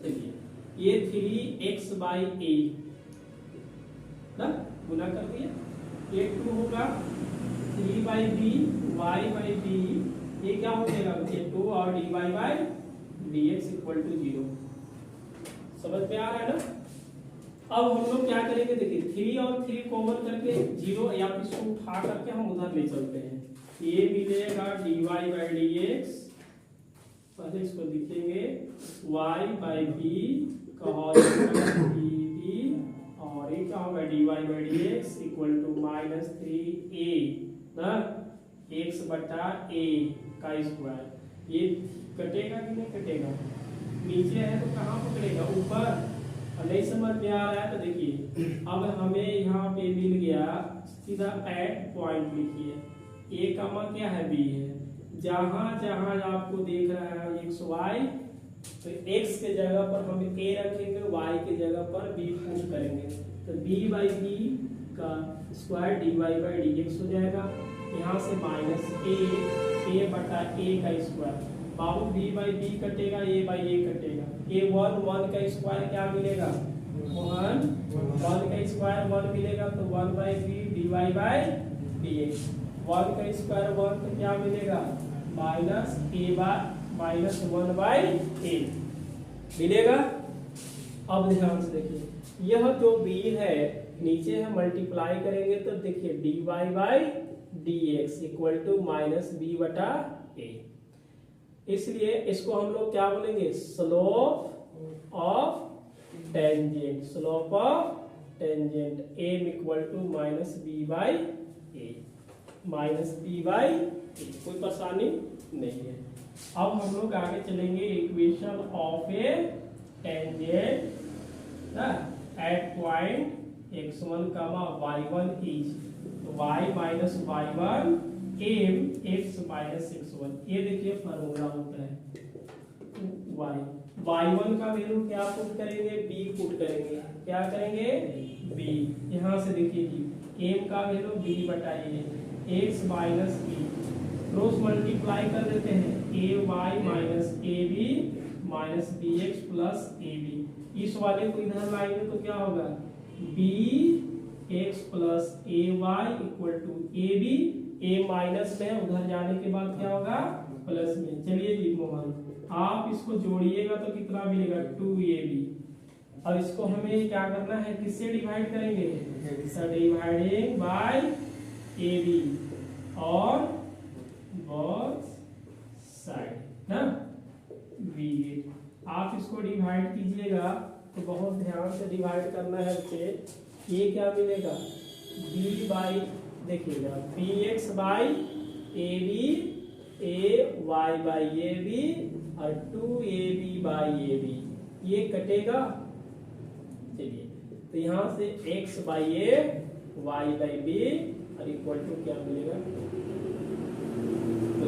चलिए ये 3x बाई ए ना गुना कर दिया, ये 2 होगा 3 by b y by b, ये क्या हो जाएगा ये 2 और dy by dx equal to 0। समझ में आ रहा है ना। अब हम लोग क्या करेंगे, देखिए 3 और 3 कॉमन करके 0, या फिर इसको उठा करके हम उधर ले चलते हैं, ये मिलेगा dy बाई dx, पहले इसको लिखेंगे y बाई बी का होल डी, और ये क्या होगा dy by dx equal to minus 3a ना x बटा a का स्क्वायर। ये कटेगा कि नहीं कटेगा, नीचे है तो कहाँ पकड़ेगा, ऊपर। नहीं समझ में आ रहा है तो देखिए, अब हमें यहाँ पे मिल गया, सीधा एट पॉइंट लिखिए, a कमा क्या है b है, जहां जहां आपको देख रहा है एक्स वाई, तो x के जगह पर हम a रखेंगे, y के जगह पर b पुट करेंगे, तो b बाई बी का स्क्वायर dy बाई dx हो जाएगा। यहाँ से माइनस a बटा a का स्क्वायर, बाबू b बाई बी कटेगा, a बाई a कटेगा, a 1 का स्क्वायर क्या मिलेगा 1 का स्क्वायर 1 मिलेगा, तो 1 by b dy by dx, 1 का स्क्वायर 1 तो क्या मिलेगा minus a by minus 1 by a मिलेगा। अब ध्यान से देखिए, यह जो b है नीचे है मल्टीप्लाई करेंगे तो देखिए dy by dx equal to minus b बटा a, इसलिए इसको हम लोग क्या बोलेंगे, slope of tangent, slope of tangent m equal to minus b by a, minus b by a, कोई परेशानी नहीं है। अब हम लोग आगे चलेंगे, equation of a tangent eight point x1, y1 is, तो y minus y1 m x minus x1, ये देखिए फॉर्मूला होता है y1 का वैल्यू क्या पुट करेंगे, b पुट करेंगे, क्या करेंगे b, यहाँ से देखिए जी m का वैल्यू b बटा a, x minus b, cross multiply कर देते हैं, ay minus ab minus bx plus ab, इस वाले को इधर लाएंगे तो क्या होगा bx plus ay equal to ab, a minus में उधर जाने के बाद क्या होगा प्लस में। चलिए जी मोहन, आप इसको जोड़िएगा तो कितना मिलेगा 2ab। अब इसको हमें क्या करना है, किससे डिवाइड करेंगे, डिवाइडिंग बाय ab और बोथ साइड ना बी। आप इसको डिवाइड कीजिएगा तो बहुत ध्यान से डिवाइड करना है बच्चे। ये क्या मिलेगा b बाई, देखिएगा b x by a b, a y by a b और 2ab बाई ए बी, ये कटेगा। चलिए तो यहाँ से x by a, y by b और इक्वल टू क्या मिलेगा, तो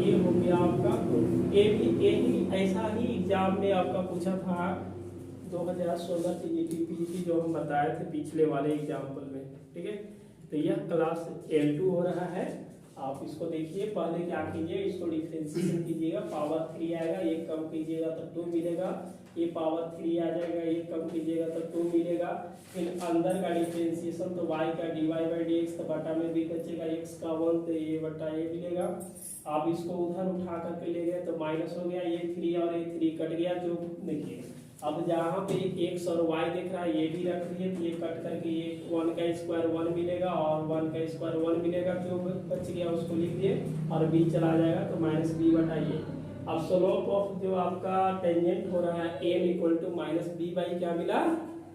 ये हो गया आपका। तो ये भी यही ऐसा ही एग्जाम में आपका पूछा था 2016 TGT जो हम बताए थे पिछले वाले एग्जाम्पल में, ठीक है। तो यह क्लास L2 हो रहा है, आप इसको देखिए। पहले क्या कीजिए, इसको डिफरेंशिएशन कीजिएगा, पावर 3 आएगा, एक कम कीजिएगा तो 2 मिलेगा, ये पावर 3 आ जाएगा, एक कम कीजिएगा तो 2 मिलेगा। फिर अंदर का डिफरेंशिएशन तो y का dy/dx, तो बटा में भी बचेगा x का 1, तो ये बटा ये मिलेगा। आप इसको उधर उठा करके ले गए तो माइनस हो गया, ये 3 और ये 3 कट गया, जो देखिए अब जहाँ पे x और y दिख रहा है ये भी रख दिए, तो ये कट करके ये 1 का स्क्वायर 1 मिलेगा और 1 का स्क्वायर 1 मिलेगा, जो बच गया उसको लिख दिए और b चला जाएगा तो माइनस बी बटा ये। अब स्लोप ऑफ जो आपका टेंजेंट हो रहा है m equal to minus b by क्या मिला,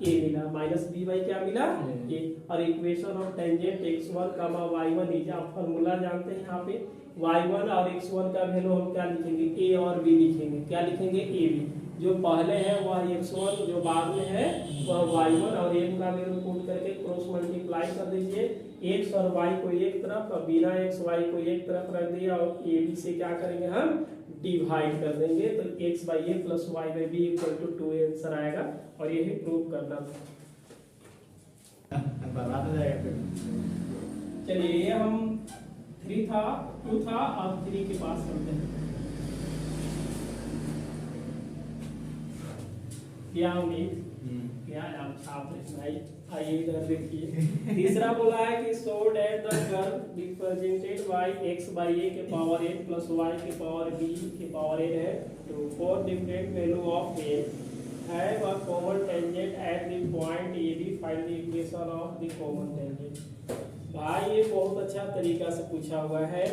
a मिला, माइनस बी बाई क्या मिला a। और equation of tangent x1 comma y1 is, आप फॉर्मूला जानते हैं यहाँ पे y1 और x1 का वैल्यू हम क्या लिखेंगे, a और b लिखेंगे, क्या लिखेंगे a b। जो पहले है वह x1, जो बाद में है वह y1, और m का वैल्यू पुट करके क्रॉस मल्टीप्लाई कर दीजिए, x और y को एक तरफ और बिना x y को एक तरफ रख दिया, और a b से क्या करेंगे हम डिवाइड कर देंगे, तो x by a plus y by b equal to 2 answer आएगा। और यही प्रूव करना था। बर्बाद हो जाएगा फिर। चलिए ये हम 3 था 2 था, अब 3 के पास चलते हैं। क्या उम्मीद क्या आप छाप रहे भाई, आइए इधर देखिए। तीसरा बोला है कि so that the curve represented by x by a के पावर n प्लस y के पावर b के पावर n है, तो for different value of a have a common tangent at the point ab, find the equation of the common tangent. भाई ये बहुत अच्छा तरीका से पूछा हुआ है,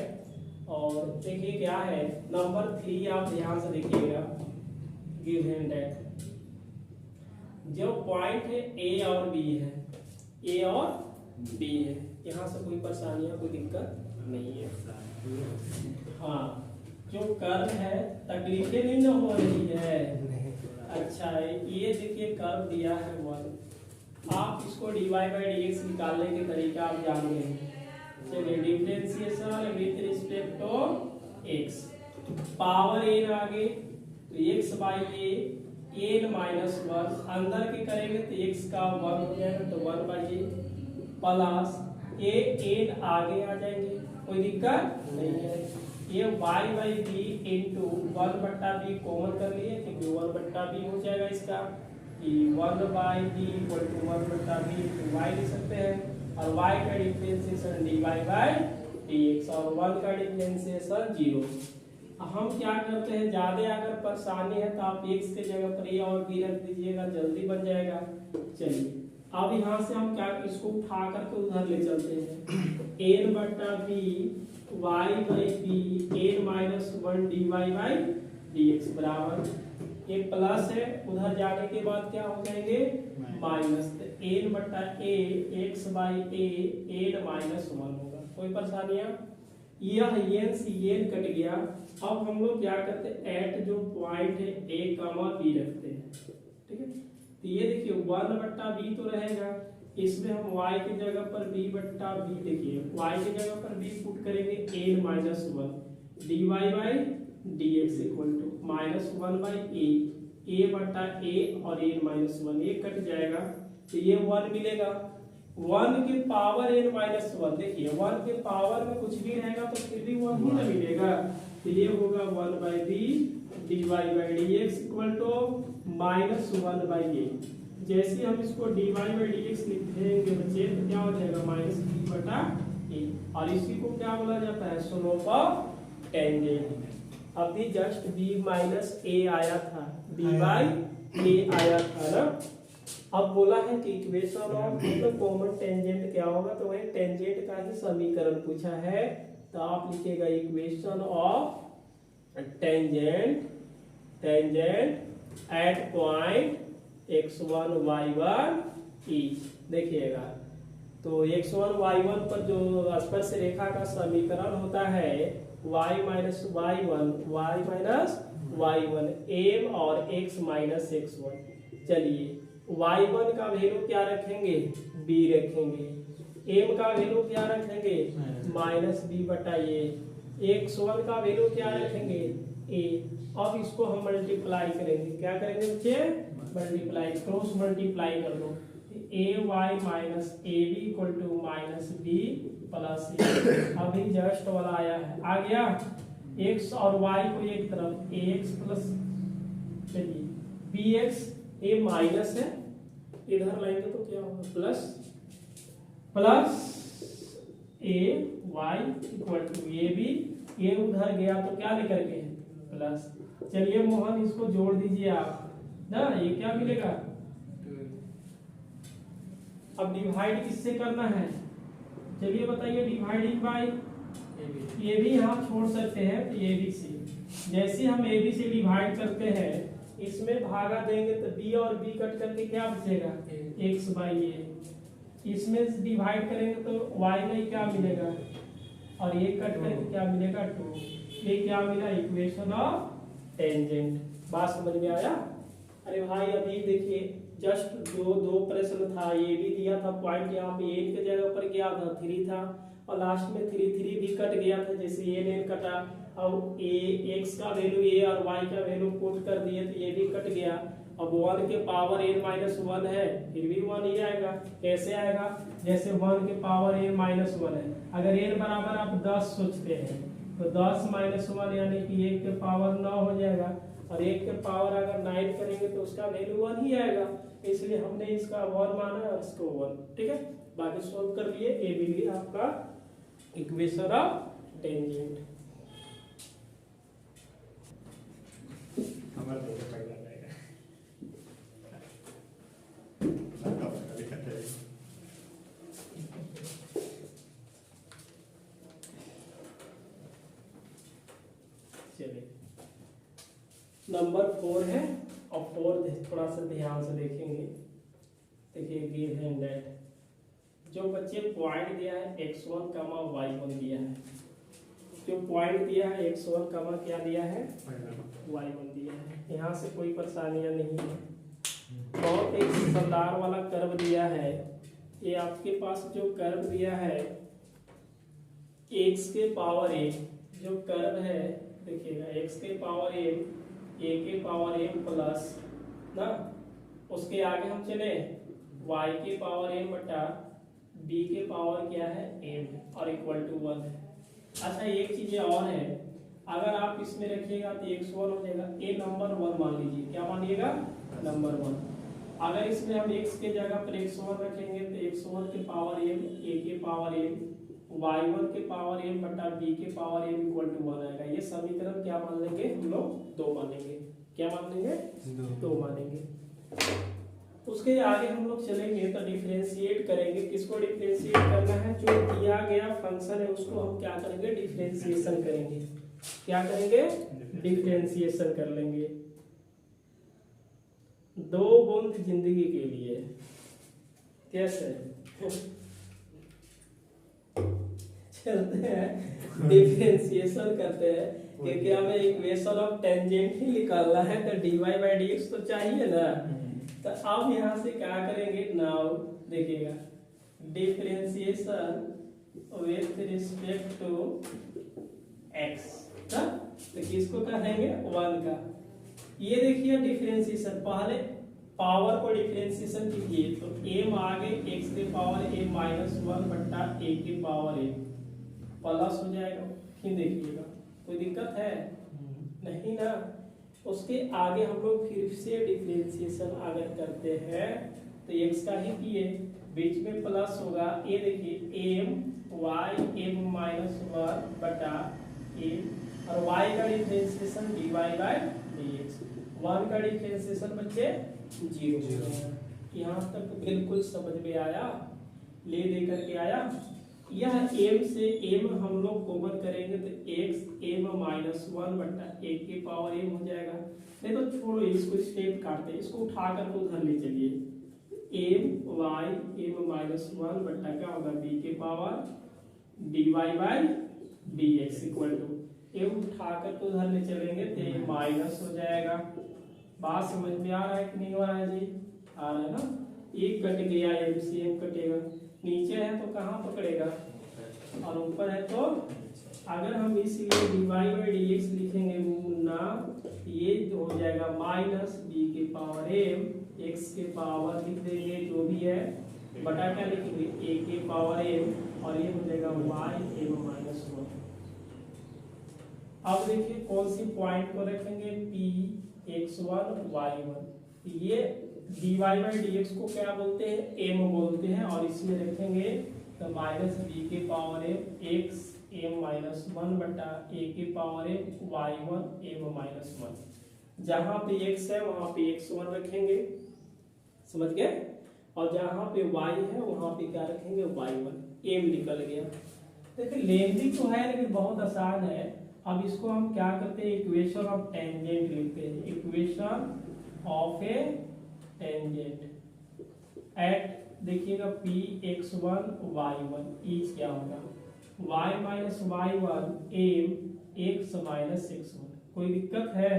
और देखिए क्या है, नंबर 3 आप ध्यान से देखिएगा। गिवन दैट जो पॉइंट है A और B है, A और B है, यहाँ से कोई परेशानियां कोई दिक्कत नहीं है। हाँ, जो कर्व है तकलीफें नहीं ना हो रही है। अच्छा है, ये देखिए कर्व दिया है 1, आप इसको dy/dx निकालने के तरीका आप जान गए हैं। चलिए differentiation with respect to x, power n आगे तो x by a n minus 1, अंदर के करेंगे तो x का 1 हो जाएगा, तो 1 by a plus a n आगे आ जाएंगे, कोई दिक्कत नहीं है। ये y बाई बी इंटू 1 बट्टा बी कॉमन कर लिए, क्योंकि 1 बट्टा बी हो जाएगा इसका, कि 1 बाई बी इक्वल टू 1 बट्टा बी इंटू y लिख सकते हैं, और y का डिफरेंशिएशन dy बाई dx, और 1 का डिफरेंशिएशन 0। हम क्या करते हैं, ज्यादा अगर परेशानी है तो आप x के जगह पर a और b रख दीजिएगा, जल्दी बन जाएगा। चलिए अब यहाँ से हम क्या, इसको उठा करके उधर ले चलते हैं, n बट्टा b y by b n minus 1 dy by dx बराबर, एक प्लस है, उधर जाने के बाद क्या हो जाएंगे माइनस, तो n बट्टा a x by a n minus 1 होगा। कोई परेशानियाँ, यह n से n कट गया। अब हम लोग क्या करते हैं, एट जो पॉइंट है a कामा b रखते हैं, ठीक है। तो ये देखिए 1 बट्टा b तो रहेगा, इसमें हम y की जगह पर b बट्टा b, देखिए y की जगह पर b पुट करेंगे n minus 1 dy by dx equal to minus 1 by a बट्टा a और n माइनस 1, ये कट जाएगा तो ये 1 मिलेगा। 1 के पावर n माइनस 1, देखिए 1 के पावर में कुछ भी रहेगा तो फिर भी 1 ही ना मिलेगा, तो ये होगा 1 by b d y by d x equal to minus 1 by a. जैसे हम इसको d y by d x लिखेंगे बच्चे तो क्या हो जाएगा माइनस बी बटा ए, और इसी को क्या बोला जाता है स्लोप ऑफ टेंजेंट। अभी जस्ट बी माइनस ए आया था, बी बाई ए आया था ना। अब बोला है कि इक्वेशन ऑफ कॉमन टेंजेंट क्या होगा, तो वही टेंजेंट का ही समीकरण पूछा है, तो आप लिखेगा equation of tangent at point x1 y1 is. देखिएगा तो x1 y1 पर जो स्पर्श रेखा का समीकरण होता है y माइनस y1 m और x माइनस x1। चलिए y1 का वैल्यू क्या रखेंगे, b रखेंगे, एम का वैल्यू क्या रखेंगे माइनस बी बटा ए, x1 का वैल्यू क्या रखेंगे ए। अब इसको हम मल्टीप्लाई करेंगे, क्या करेंगे बच्चे मल्टीप्लाई, क्रॉस मल्टीप्लाई कर दो, a y minus a b equal to minus b plus a. अभी जस्ट वाला आया है, आ गया x और y को एक तरफ ax प्लस चलिए bx, ए माइनस है इधर लाएंगे तो क्या होगा plus plus a y equal to a b, ये उधर गया तो क्या लेकर के प्लस। चलिए मोहन इसको जोड़ दीजिए आप ना, ये क्या मिलेगा। अब डिवाइड किससे करना है, चलिए बताइए डिवाइडिंग बाय ये भी यहाँ छोड़ सकते हैं तो ये भी से, जैसे हम ए बी से डिवाइड करते हैं इसमें भागा देंगे तो बी और बी कट करके क्या बचेगा एक्स बाई ए, इसमें डिवाइड करेंगे तो वाई में क्या मिलेगा और ये कट करके क्या मिलेगा 2। ये क्या मिला इक्वेशन ऑफ टेंजेंट। बात समझ में आया। अरे भाई अभी देखिए जस्ट दो प्रश्न था, ये भी दिया था पॉइंट, यहाँ पे एन के जगह पर क्या था 3 था और लास्ट में 3 भी कट गया था, जैसे एन कटा। अब ए एक्स का वैल्यू ए और वाई का वैल्यू पुट कर दिए तो ये भी कट गया। अब 1 के पावर n माइनस 1 है फिर भी 1 ही आएगा। कैसे आएगा, जैसे 1 के पावर n माइनस 1 है, अगर n बराबर आप 10 सोचते हैं तो 10 माइनस 1 यानी कि 1 के पावर 9 हो जाएगा, और 1 के पावर अगर 9 करेंगे तो उसका वैल्यू 1 ही आएगा, इसलिए हमने इसका 1 माना और इसको 1। ठीक है, बाकी सॉल्व कर लिए, ये भी लिया आपका इक्वेशन ऑफ टेंजेंट। हमारा तो पहला रहेगा चलिए नंबर 4 है, और 4 थोड़ा सा ध्यान से देखेंगे। देखिए गिव एंड दैट, जो बच्चे पॉइंट दिया है x1 कमा y1 दिया है, जो पॉइंट दिया है x1 कमा क्या दिया है y1 दिया है, यहाँ से कोई परेशानियां नहीं है। बहुत एक शानदार वाला कर्व दिया है, ये आपके पास जो कर्व दिया है x के पावर a, जो कर्व है देखिएगा x के पावर a के पावर m प्लस ना, उसके आगे हम चले y के पावर m बटा b के पावर क्या है m और इक्वल टू 1 है। अच्छा एक चीज और है, अगर आप इसमें रखिएगा तो x1 हो जाएगा, a नंबर 1 मान लीजिए, क्या मानिएगा नंबर 1। अगर इसमें हम x के जगह पर x1 रखेंगे तो x1 के पावर m, a के पावर m, y1 के पावर m बटा b के पावर m इक्वल टू 1 आएगा। ये समीकरण क्या मान लेंगे हम लोग 2 मानेंगे, क्या मान लेंगे 2 मानेंगे। उसके आगे हम लोग चलेंगे तो डिफरेंशिएट करेंगे, किसको डिफरेंशिएट करना है, जो दिया गया फंक्शन है उसको हम क्या करेंगे डिफरेंशिएशन करेंगे, क्या करेंगे डिफरेंशिएशन कर लेंगे। 2 बूंद जिंदगी के लिए कैसे चलते हैं डिफरेंशिएशन करते हैं, क्योंकि हमें इक्वेशन ऑफ टेंजेंट ही निकालना है तो dy बाई dx तो चाहिए ना। तो अब यहाँ से क्या करेंगे, नाउ देखिएगा differentiation with respect to x, तो किसको कहेंगे 1 का। ये देखिए डिफरेंशिएशन, पहले पावर को डिफरेंशिएशन कीजिए तो m आगे x के पावर a माइनस 1 बट्टा a के पावर a प्लस हो जाएगा। फिर देखिएगा कोई दिक्कत है नहीं ना। उसके आगे हम लोग फिर से डिफरेंशिएशन अगर करते हैं तो x का ही किए, बीच में प्लस होगा, ये देखिए m y m माइनस 1 बटा a, और y का डिफरेंशिएशन dy बाई dx, 1 का डिफरेंशिएशन बच्चे 0। यहाँ तक बिल्कुल समझ में आया, ले दे करके आया। यह m से m हम लोग कॉमन करेंगे तो x m माइनस 1 बट्टा a के पावर m हो जाएगा। नहीं तो छोड़ो इसको, स्टेप काटते हैं, इसको उठा कर तो उधर ले चलिए, m y m माइनस 1 बट्टा क्या होगा b के power dy by dx equal to m उठा कर तो उधर ले चलेंगे तो ये माइनस हो जाएगा। बात समझ में आ रहा है कि नहीं आ रहा है जी, आ रहा है ना। एक कट गया, एलसीएम कटेगा, नीचे है तो कहाँ पकड़ेगा, और ऊपर है तो अगर हम इसलिए dy बाई dx लिखेंगे ना, ये हो जाएगा माइनस बी के पावर m, x के पावर लिख देंगे जो भी है, बटा क्या लिखेंगे a के पावर m, और ये हो जाएगा y m माइनस 1। अब देखिए कौन सी पॉइंट को रखेंगे, p x1 y1, ये dy बाई dx को क्या बोलते हैं, m बोलते हैं, और इसमें रखेंगे तो माइनस बी के power m x m minus 1 बटा a के power m y1 m minus 1। जहां पे x है वहां पे x1 रखेंगे, समझ गए, और जहां पे y है वहां पे क्या रखेंगे y1, m निकल गया। देखिए लेंथी तो है लेकिन बहुत आसान है। अब इसको हम क्या करते हैं, इक्वेशन ऑफ टेंजेंट लिखते हैं, equation of a tangent at, देखिएगा p x1 y1 इज क्या होगा y minus y1 m x minus x1। कोई दिक्कत है,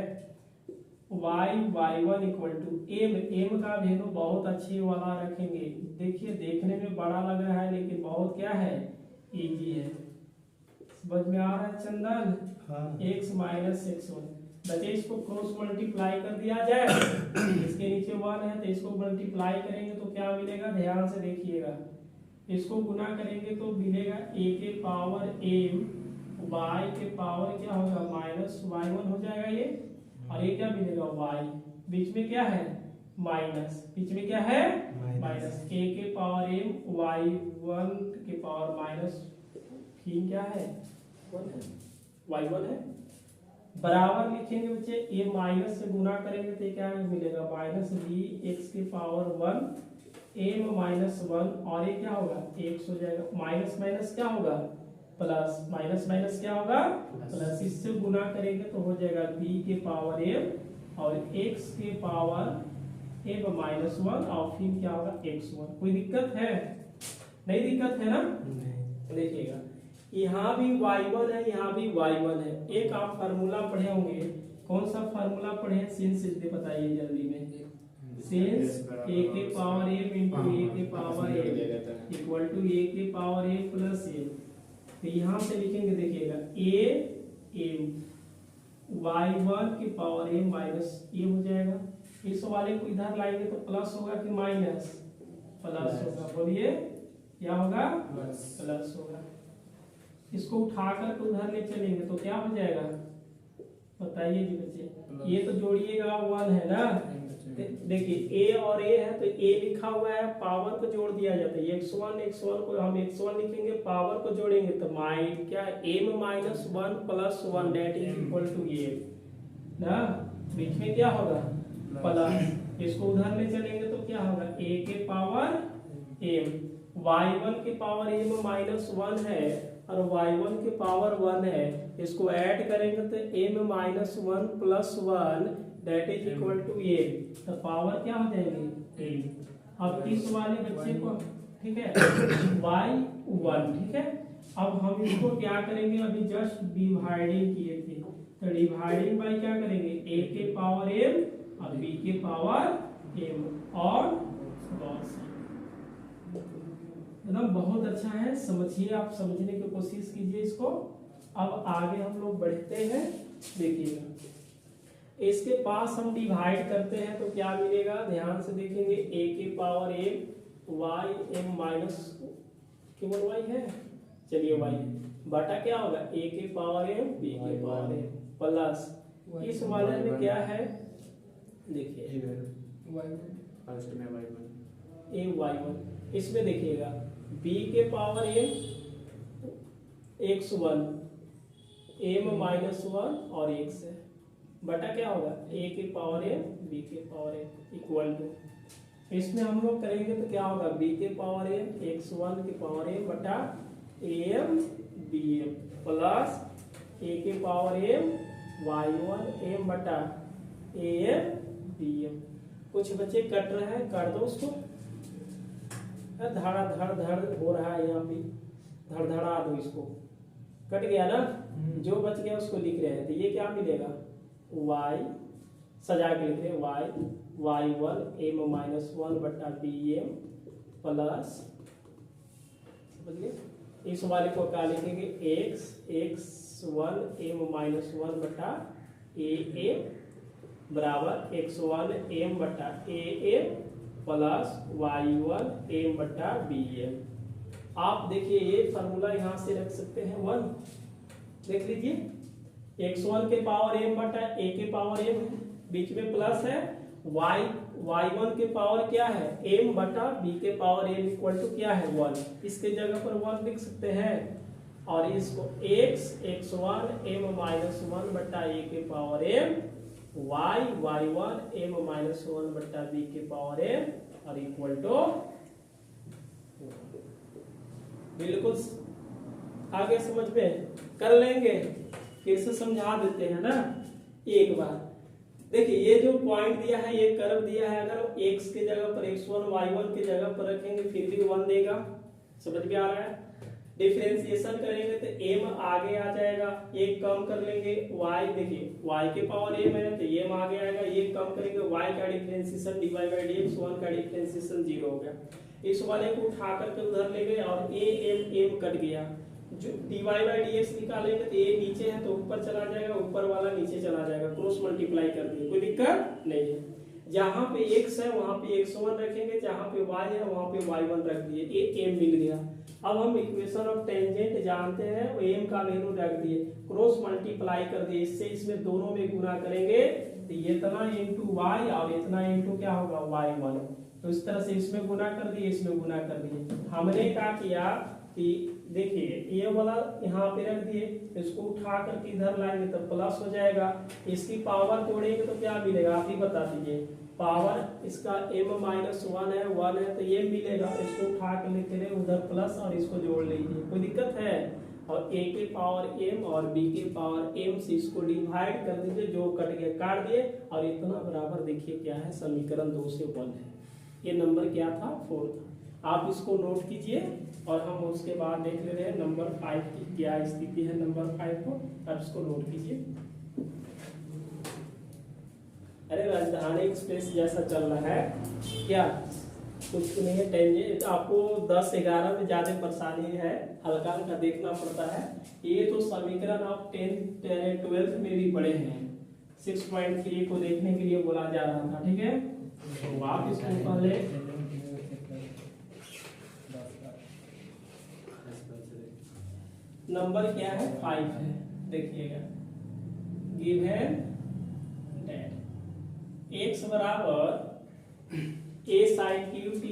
y y1 equal to m का वैल्यू बहुत अच्छी वाला रखेंगे। देखिए देखने में बड़ा लग रहा है लेकिन बहुत क्या है, इजी है, समझ में आ रहा है चंदन, हाँ। x minus x1। बच्चे इसको क्रॉस मल्टीप्लाई कर दिया जाए, इसके नीचे 1 है तो इसको मल्टीप्लाई करेंगे तो क्या मिलेगा, ध्यान से देखिएगा, इसको गुना करेंगे तो मिलेगा a के पावर m, y के पावर क्या होगा माइनस y1 हो जाएगा ये, और ये क्या मिलेगा y, बीच में क्या है माइनस, बीच में क्या है माइनस, a के पावर m y1 के पावर माइनस, फिर क्या है y1 है, बराबर लिखेंगे बच्चे, a माइनस से गुना करेंगे तो क्या मिलेगा माइनस b x के पावर 1 m माइनस 1, और ये क्या होगा x हो जाएगा, माइनस माइनस क्या होगा प्लस, माइनस माइनस क्या होगा प्लस, इससे गुना करेंगे तो हो जाएगा b के पावर m और x के पावर m माइनस 1, और फिर क्या होगा x1। कोई दिक्कत है, नहीं दिक्कत है ना, देखिएगा यहाँ भी y1 है, यहाँ भी y1 है। एक आप फार्मूला पढ़े होंगे, कौन सा फार्मूला पढ़े हैं, सिंस इसलिए बताइए जल्दी में, सिंस a के पावर m इंटू a के power m equal to a के पावर m प्लस m। तो यहाँ से लिखेंगे, देखिएगा a m y1 के पावर m माइनस a हो जाएगा, इस वाले को इधर लाएंगे तो प्लस होगा कि माइनस, प्लस होगा, बोलिए क्या होगा प्लस होगा। इसको उठाकर उधर ले चलेंगे तो क्या हो जाएगा, बताइए जी बच्चे, ये तो जोड़िएगा 1 है ना, देखिए a और a है तो a लिखा हुआ है, पावर को जोड़ दिया जाता है, x1 को हम x1 लिखेंगे, पावर को जोड़ेंगे तो क्या m minus 1 plus 1 that is equal to a ना, बीच में क्या होगा प्लस, इसको उधर ले चलेंगे तो क्या होगा a के पावर m, y1 के पावर m माइनस 1 है और y1 के पावर 1 है, इसको ऐड करेंगे तो m minus 1 plus 1 that is equal to a, तो पावर क्या हो जाएगी a। अब इस वाले बच्चे को, ठीक है, y1, ठीक है, अब हम इसको क्या करेंगे, अभी जस्ट डिवाइडिंग किए थे तो डिवाइडिंग बाय क्या करेंगे, a के पावर m और b के पावर m, और एकदम बहुत अच्छा है, समझिए, आप समझने की कोशिश कीजिए इसको। अब आगे हम लोग बढ़ते हैं, देखिएगा इसके पास हम डिवाइड करते हैं तो क्या मिलेगा, ध्यान से देखेंगे, a के power m y m minus केवल y है, चलिए y बटा क्या होगा a के पावर m b के पावर m प्लस, इस वाले में क्या है, देखिए a y1, इसमें देखिएगा b के power m x1 m minus 1 और x है, बटा क्या होगा a के पावर m b के पावर m इक्वल टू, इसमें हम लोग करेंगे तो क्या होगा b के पावर m x1 के पावर m बटा am bm प्लस a के पावर m y1 m बटा am bm। कुछ बच्चे कट रहे हैं, कर दो उसको, धड़ा धड़ धड़ हो रहा है यहाँ पे, धड़धड़ा दो इसको, कट गया ना, जो बच गया उसको लिख रहे हैं तो ये क्या मिलेगा y, सजा के लिख रहे हैं y y1 m माइनस 1 बटा बी एम प्लस, समझिए इस वाले को क्या लिखेंगे x1 m माइनस 1 बटा ए एम बराबर x1 m बटा a m plus y1 m बटा बी एम। आप देखिए ये फार्मूला यहाँ से रख सकते हैं 1, देख लीजिए x1 के पावर m बटा a के पावर m है, बीच में प्लस है, y1 के पावर क्या है m बटा b के पावर m इक्वल टू क्या है 1, इसके जगह पर 1 लिख सकते हैं, और इसको x1 m माइनस 1 बटा a के power m, y1 m minus 1 बटा b के पावर m और इक्वल टू, बिल्कुल आगे समझ में कर लेंगे, फिर से समझा देते हैं ना एक बार। देखिए ये जो पॉइंट दिया है, ये कर्व दिया है, अगर x के जगह पर x1 y1 के जगह पर रखेंगे फिर भी 1 देगा, समझ में आ रहा है। डिफरेंशिएशन करेंगे तो m आगे आ जाएगा, एक कम कर लेंगे y, देखिए y के पावर m है तो m आगे आएगा, एक कम करेंगे y का डिफरेंशिएशन dy बाई dx, 1 का डिफरेंशिएशन 0 हो गया। इस वाले को उठा करके उधर ले गए और m कट गया, जो dy बाई dx निकालेंगे तो ये नीचे है तो ऊपर चला जाएगा, ऊपर वाला नीचे चला जाएगा, क्रॉस मल्टीप्लाई कर दिए, कोई दिक्कत नहीं है। जहां पे x है वहां पे x1 रखेंगे, जहां पे y है वहां पे y1 रख दिए, ये m मिल गया। अब हम इक्वेशन ऑफ टेंजेंट जानते हैं, वो m का वैल्यू रख दिए, क्रॉस मल्टीप्लाई कर दिए, इससे इसमें दोनों में गुना करेंगे तो ये इतना इनटू y और इतना इनटू क्या होगा y1, तो इस तरह से इसमें गुना कर दिए, इसमें गुना कर दिए। हमने क्या किया कि देखिए ये वाला यहाँ पे रख दिए, इसको उठा करके इधर लाएंगे तो प्लस हो जाएगा, इसकी पावर तोड़ेंगे तो क्या मिलेगा आप ही बता दीजिए। पावर इसका m माइनस 1 है, 1 है तो ये मिलेगा, इसको उठा के लिखे रहे उधर प्लस और इसको जोड़ लीजिए, कोई दिक्कत है। और a के पावर m और b के पावर m से इसको डिवाइड कर दीजिए, जो कट गया काट दिए, और इतना बराबर देखिए क्या है, समीकरण 2 से 1 है। ये नंबर क्या था 4 था, आप इसको नोट कीजिए और हम उसके बाद देख ले रहे हैं नंबर 5 की क्या स्थिति है। नंबर 5 को आप इसको नोट कीजिए। अरे राजधानी एक्सप्रेस जैसा चल रहा है क्या, कुछ नहीं है, टेंजेंट आपको 10-11 में ज्यादा परेशानी है, हल्का हल्का देखना पड़ता है। ये तो समीकरण आप 10th-12th में भी पढ़े हैं, 6.3 को देखने के लिए बोला जा रहा था, ठीक है। तो आप इसको पहले नंबर क्या है 5 है, देखिएगा गिवन दैट x बराबर a sin qt,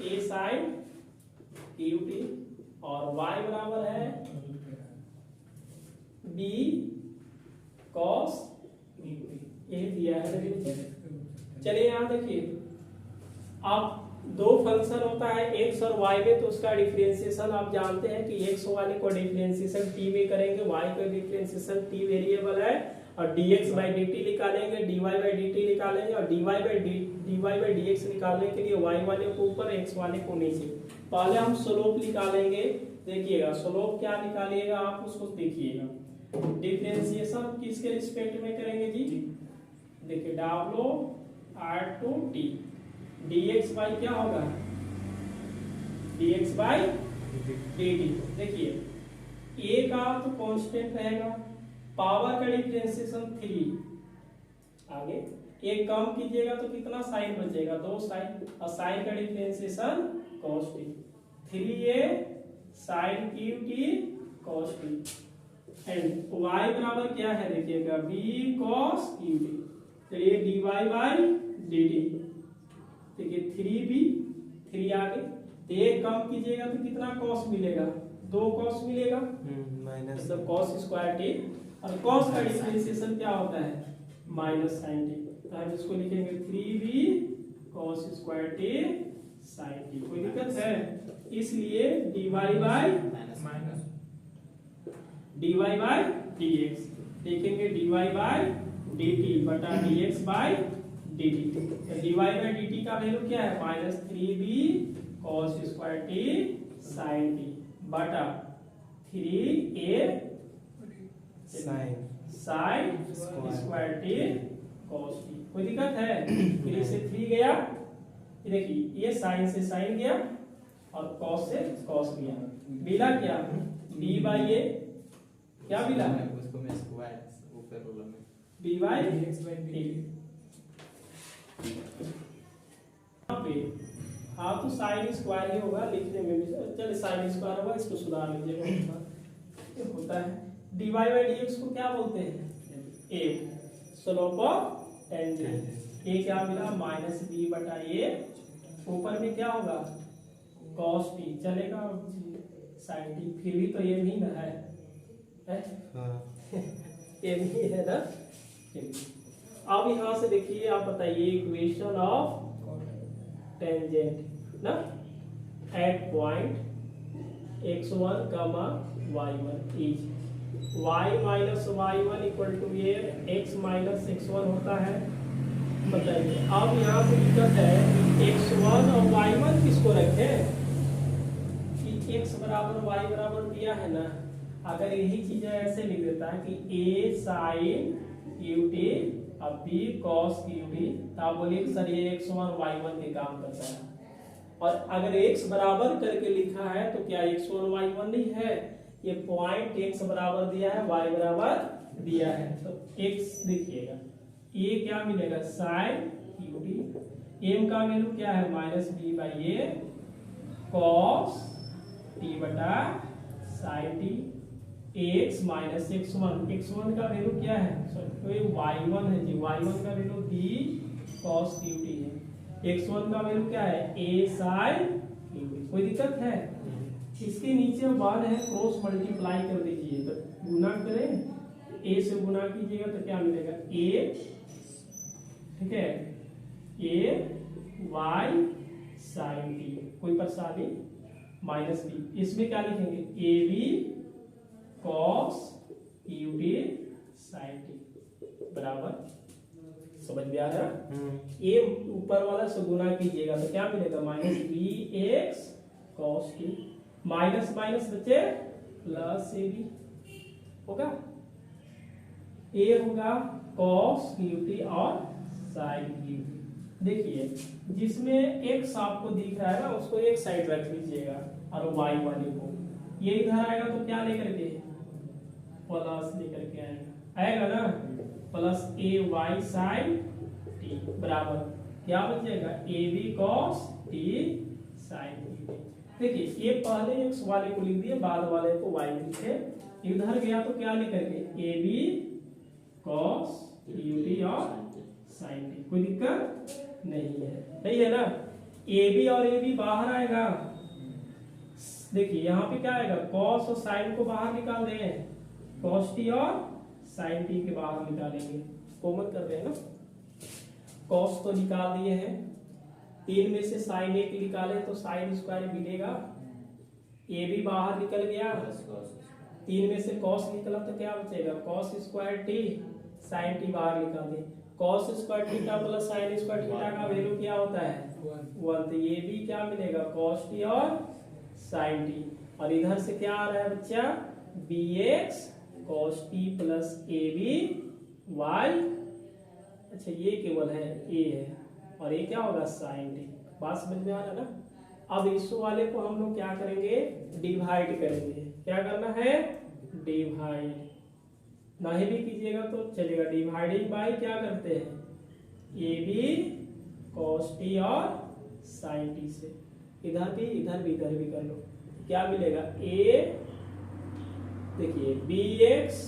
a sin qt और y बराबर है b cos qt, ये दिया है। चलिए यहाँ देखिए, आप दो फंक्शन होता है x और y में, तो उसका डिफरेंशिएशन आप जानते हैं कि x वाले को डिफरेंशिएशन t में करेंगे, y का डिफरेंशिएशन t वेरिएबल है, और dx बाई dt निकालेंगे, dy बाई dt निकालेंगे, और dy बाई dx निकालने के लिए y वाले को ऊपर x वाले को नीचे। पहले हम स्लोप निकालेंगे, देखिएगा स्लोप क्या निकालिएगा आप उसको देखिएगा। डिफरेंशिएशन किसके रिस्पेक्ट में करेंगे जी, देखिए w/t dx बाई क्या होगा dx बाई dt। देखिए a का तो कांस्टेंट रहेगा, पावर का डिफरेंशिएशन 3, आगे एक कम कीजिएगा तो कितना साइन बचेगा 2 साइन, और साइन का differentiation cos t, 3a sin qt cos t, and y बराबर क्या है देखिएगा b cos qt, चलिए dy बाई dt, देखिए 3b 3 आगे, तो एक कम कीजिएगा तो कितना cos मिलेगा 2 cos मिलेगा, मतलब cos स्क्वायर t, और cos का डिफरेंशिएशन क्या होता है माइनस sin t, तो हम इसको लिखेंगे 3b cos square t sin t, कोई दिक्कत है। इसलिए dy बाई dx लिखेंगे dy बाई dt बटा dx बाई dt, तो dy बाई dt का वैल्यू क्या है minus 3b cos square t sin t बटा 3a sin square t cos T. कोई दिक्कत है? फिर इससे 3 गया, ये देखिए ये साइन से साइन गया और कॉस से कॉस गया, मिला क्या b बाई ए, क्या मिला उसको मैं स्क्वायर ऊपर बोला मैं b by x by b। यहाँ पे हाँ तो साइन स्क्वायर ही होगा, लिखने में भी चलिए साइन स्क्वायर होगा, इसको सुधार लीजिएगा। ये होता है dy बाई dx को क्या बोलते हैं? a slope of tangent. ये क्या मिला माइनस b बटा a, ऊपर में क्या होगा cos t, चलेगा sin t, फिर भी तो ये नहीं ना है, ये नहीं है ना। अब यहाँ से देखिए आप बताइए इक्वेशन ऑफ टेंजेंट ना at point x1 comma y1 is y minus y1 equal to ये x माइनस x1 होता है। बताइए अब यहाँ से दिक्कत है x1 और y1 किसको रखें कि x बराबर y बराबर दिया है ना, अगर यही चीज ऐसे लिख देता है कि a sin qt अब b cos qt, तो आप बोलिए सर ये x1 y1 के काम करता है। और अगर x बराबर करके लिखा है तो क्या x1 y1 नहीं है, ये पॉइंट x बराबर दिया है y बराबर दिया है, तो x देखिएगा ये क्या मिलेगा sin qt, m का वैल्यू क्या है minus b by A cos t बटा sin t, x minus x1 का वैल्यू क्या है तो ये y1 है जी, y1 का वैल्यू b cos qt है, x1 का वैल्यू क्या है a sin qt। कोई दिक्कत है? इसके नीचे 1 है, क्रॉस मल्टीप्लाई कर दीजिए, तो गुना करें a से गुना कीजिएगा तो क्या मिलेगा a, ठीक है a y sin t, कोई परेशानी माइनस b, इसमें क्या लिखेंगे a b cos qt sin t बराबर, समझ में आ रहा है? ये ऊपर वाला से गुना कीजिएगा तो क्या मिलेगा minus b x cos t, minus minus बचे प्लस ए बी होगा, ए होगा कॉस क्यूटी और साइन क्यूटी। देखिए जिसमें एक्स आपको दिख रहा है ना उसको एक साइड रख लीजिएगा और वाई वाले को, ये इधर आएगा तो क्या लेकर के प्लस लेकर के आएगा ना, plus a y sine t बराबर क्या बचेगा a b cos t sine t. देखिए ये पहले एक्स वाले को लिख दिए, बाद वाले को वाई लिखे, इधर गया तो क्या लेकर के ए बी कॉस टी और साइन टी, कोई दिक्कत नहीं है ना। ए बी और ए बी बाहर आएगा, देखिए यहाँ पे क्या आएगा कॉस और साइन को बाहर निकाल देंगे, कॉस टी और साइन टी के बाहर निकालेंगे, कॉमन कर रहे हैं ना, कॉस तो निकाल दिए हैं, 3 में से साइन 1 निकाले तो साइन स्क्वायर मिलेगा, ए भी बाहर निकल गया, 3 में से कॉस निकला तो क्या बचेगा cos square t, sine t बाहर निकाल दे, cos square theta plus sine square theta का वैल्यू क्या होता है 1, तो ये भी क्या मिलेगा कॉस टी और साइन टी, और इधर से क्या आ रहा है बच्चा b x cos t plus a b y, अच्छा ये केवल है ए है, और ये क्या होगा साइन टी, बात समझ में आ रहा है ना। अब इस वाले को हम लोग क्या करेंगे डिवाइड करेंगे, क्या करना है डिवाइड, नहीं भी कीजिएगा तो चलेगा, डिवाइडिंग बाय क्या करते हैं ए बी कॉस टी और साइन टी से, इधर भी कर लो, क्या मिलेगा ए, देखिए बी एक्स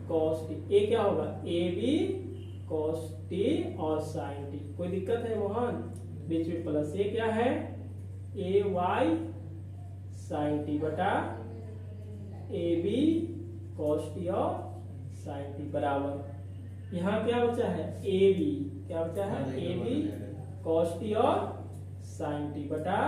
कॉस टी, ए क्या होगा ए बी कॉस टी और साइन टी, कोई दिक्कत है मोहन, बीच में प्लस, ये क्या है ए वाई साइन टी बटा ए बी कॉस टी और साइन टी बराबर, यहाँ क्या बचा है ए बी, क्या बचा है ए बी कॉस टी और साइन टी बटा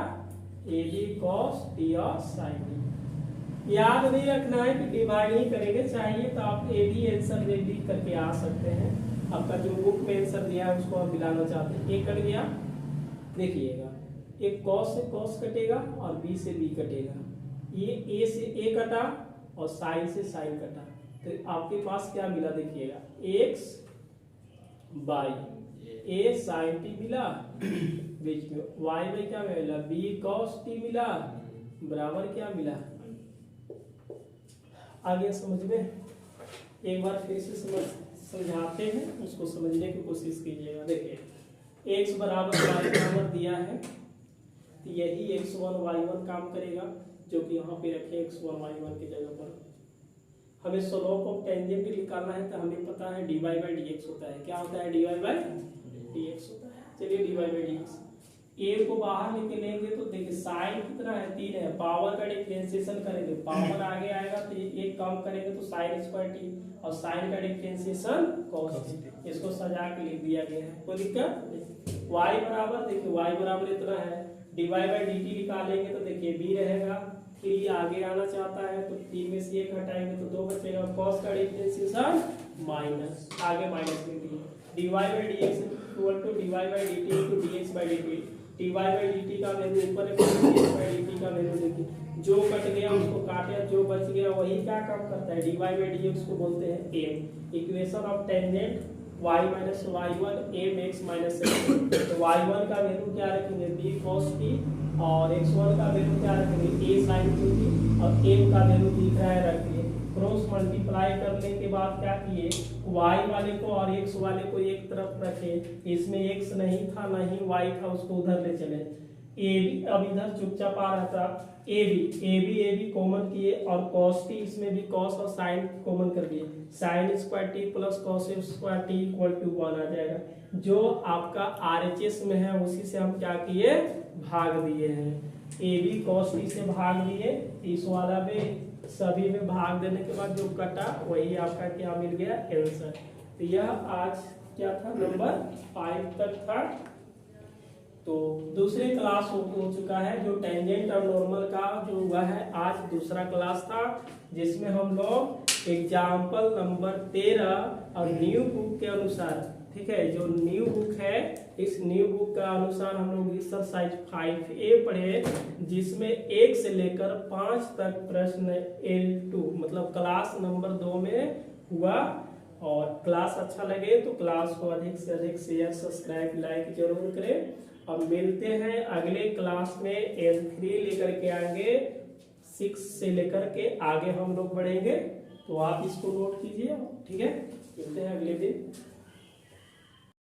ए बी कॉस टी और साइन टी। याद नहीं रखना है कि डिवाइड ही करेंगे, चाहिए तो आप ए बी आंसर लिख करके आ सकते हैं, आपका जो बुक में आंसर दिया है उसको हम मिलाना चाहते हैं। ए कट गया, देखिएगा एक कॉस से कॉस कटेगा और बी से बी कटेगा, ये ए से ए कटा और साइन से साइन कटा, तो आपके पास क्या मिला देखिएगा x by a sine t मिला बीच में, वाई में क्या मिला बी कॉस टी मिला बराबर क्या मिला। आगे समझ में, एक बार फिर से समझाते हैं, उसको समझने की कोशिश कीजिएगा। देखिए x बराबर y बराबर दिया है, तो यही x1 y1 काम करेगा, जो कि यहाँ पे रखे x1 y1 की जगह पर। हमें स्लोप ऑफ टेंजेंट निकालना है, तो हमें पता है dy बाई dx होता है। क्या होता है dy बाई dx होता है। चलिए dy बाई dx a को बाहर निकलेंगे तो देखिए साइन कितना है 3 है, पावर का डिफरेंशिएशन करेंगे, पावर आगे आएगा तो एक कम करेंगे तो साइन स्क्वायर टी, और साइन का डिफरेंशिएशन कॉस टी। इसको सजा के लिख दिया गया है, कोई दिक्कत नहीं। y बराबर देखिए y बराबर इतना है, dy बाई dt निकालेंगे तो देखिए b रहेगा, 3 आगे आना चाहता है तो 3 में से 1 हटाएंगे तो 2 बचेगा, cos का डिफरेंशिएशन माइनस, आगे माइनस लिख दिए, dy by dx equal to dy by dt into dx by dt। dy by dt का वैल्यू ऊपर है, dx बाई dt का वैल्यू देखिए, जो कट गया उसको काटे, जो बच गया वही क्या काम करता है, dy बाई dx को बोलते हैं m। Equation of tangent y minus y1 mx minus x। तो y1 का वैल्यू क्या रखेंगे b cos t, और x1 का वैल्यू क्या रखेंगे a sin t, और m का वैल्यू दिख रहा है रख दिए। क्रॉस मल्टीप्लाई करने के बाद क्या किए, y वाले को और x वाले को एक तरफ रखे, इसमें x नहीं था ना ही y था, उसको उधर ले चले। a b अब इधर चुपचाप आ रहा था, a b कॉमन किए, और cos t इसमें भी cos और sin कॉमन कर दिए, sin square t plus cos square t equal to 1 आ जाएगा। जो आपका RHS में है उसी से हम क्या किए भाग दिए हैं, a b cos t से भाग दिए, इस वाला में सभी में भाग देने के बाद जो कटा वही आपका क्या मिल गया आंसर। तो यह आज क्या था नंबर 5 तक था। तो दूसरे क्लास हो चुका है, जो टेंजेंट और नॉर्मल का जो हुआ है आज दूसरा क्लास था, जिसमें हम लोग एग्जाम्पल नंबर 13 और न्यू बुक के अनुसार, ठीक है, जो न्यू बुक है इस न्यू बुक का अनुसार हम लोग एक्सरसाइज 5A पढ़े, जिसमें 1 से लेकर 5 तक प्रश्न L2 मतलब क्लास नंबर 2 में हुआ। और क्लास अच्छा लगे तो क्लास को अधिक से अधिक शेयर सब्सक्राइब लाइक जरूर करें। अब मिलते हैं अगले क्लास में, L3 लेकर के आगे 6 से लेकर के आगे हम लोग बढ़ेंगे, तो आप इसको नोट कीजिए, ठीक है। मिलते हैं अगले दिन।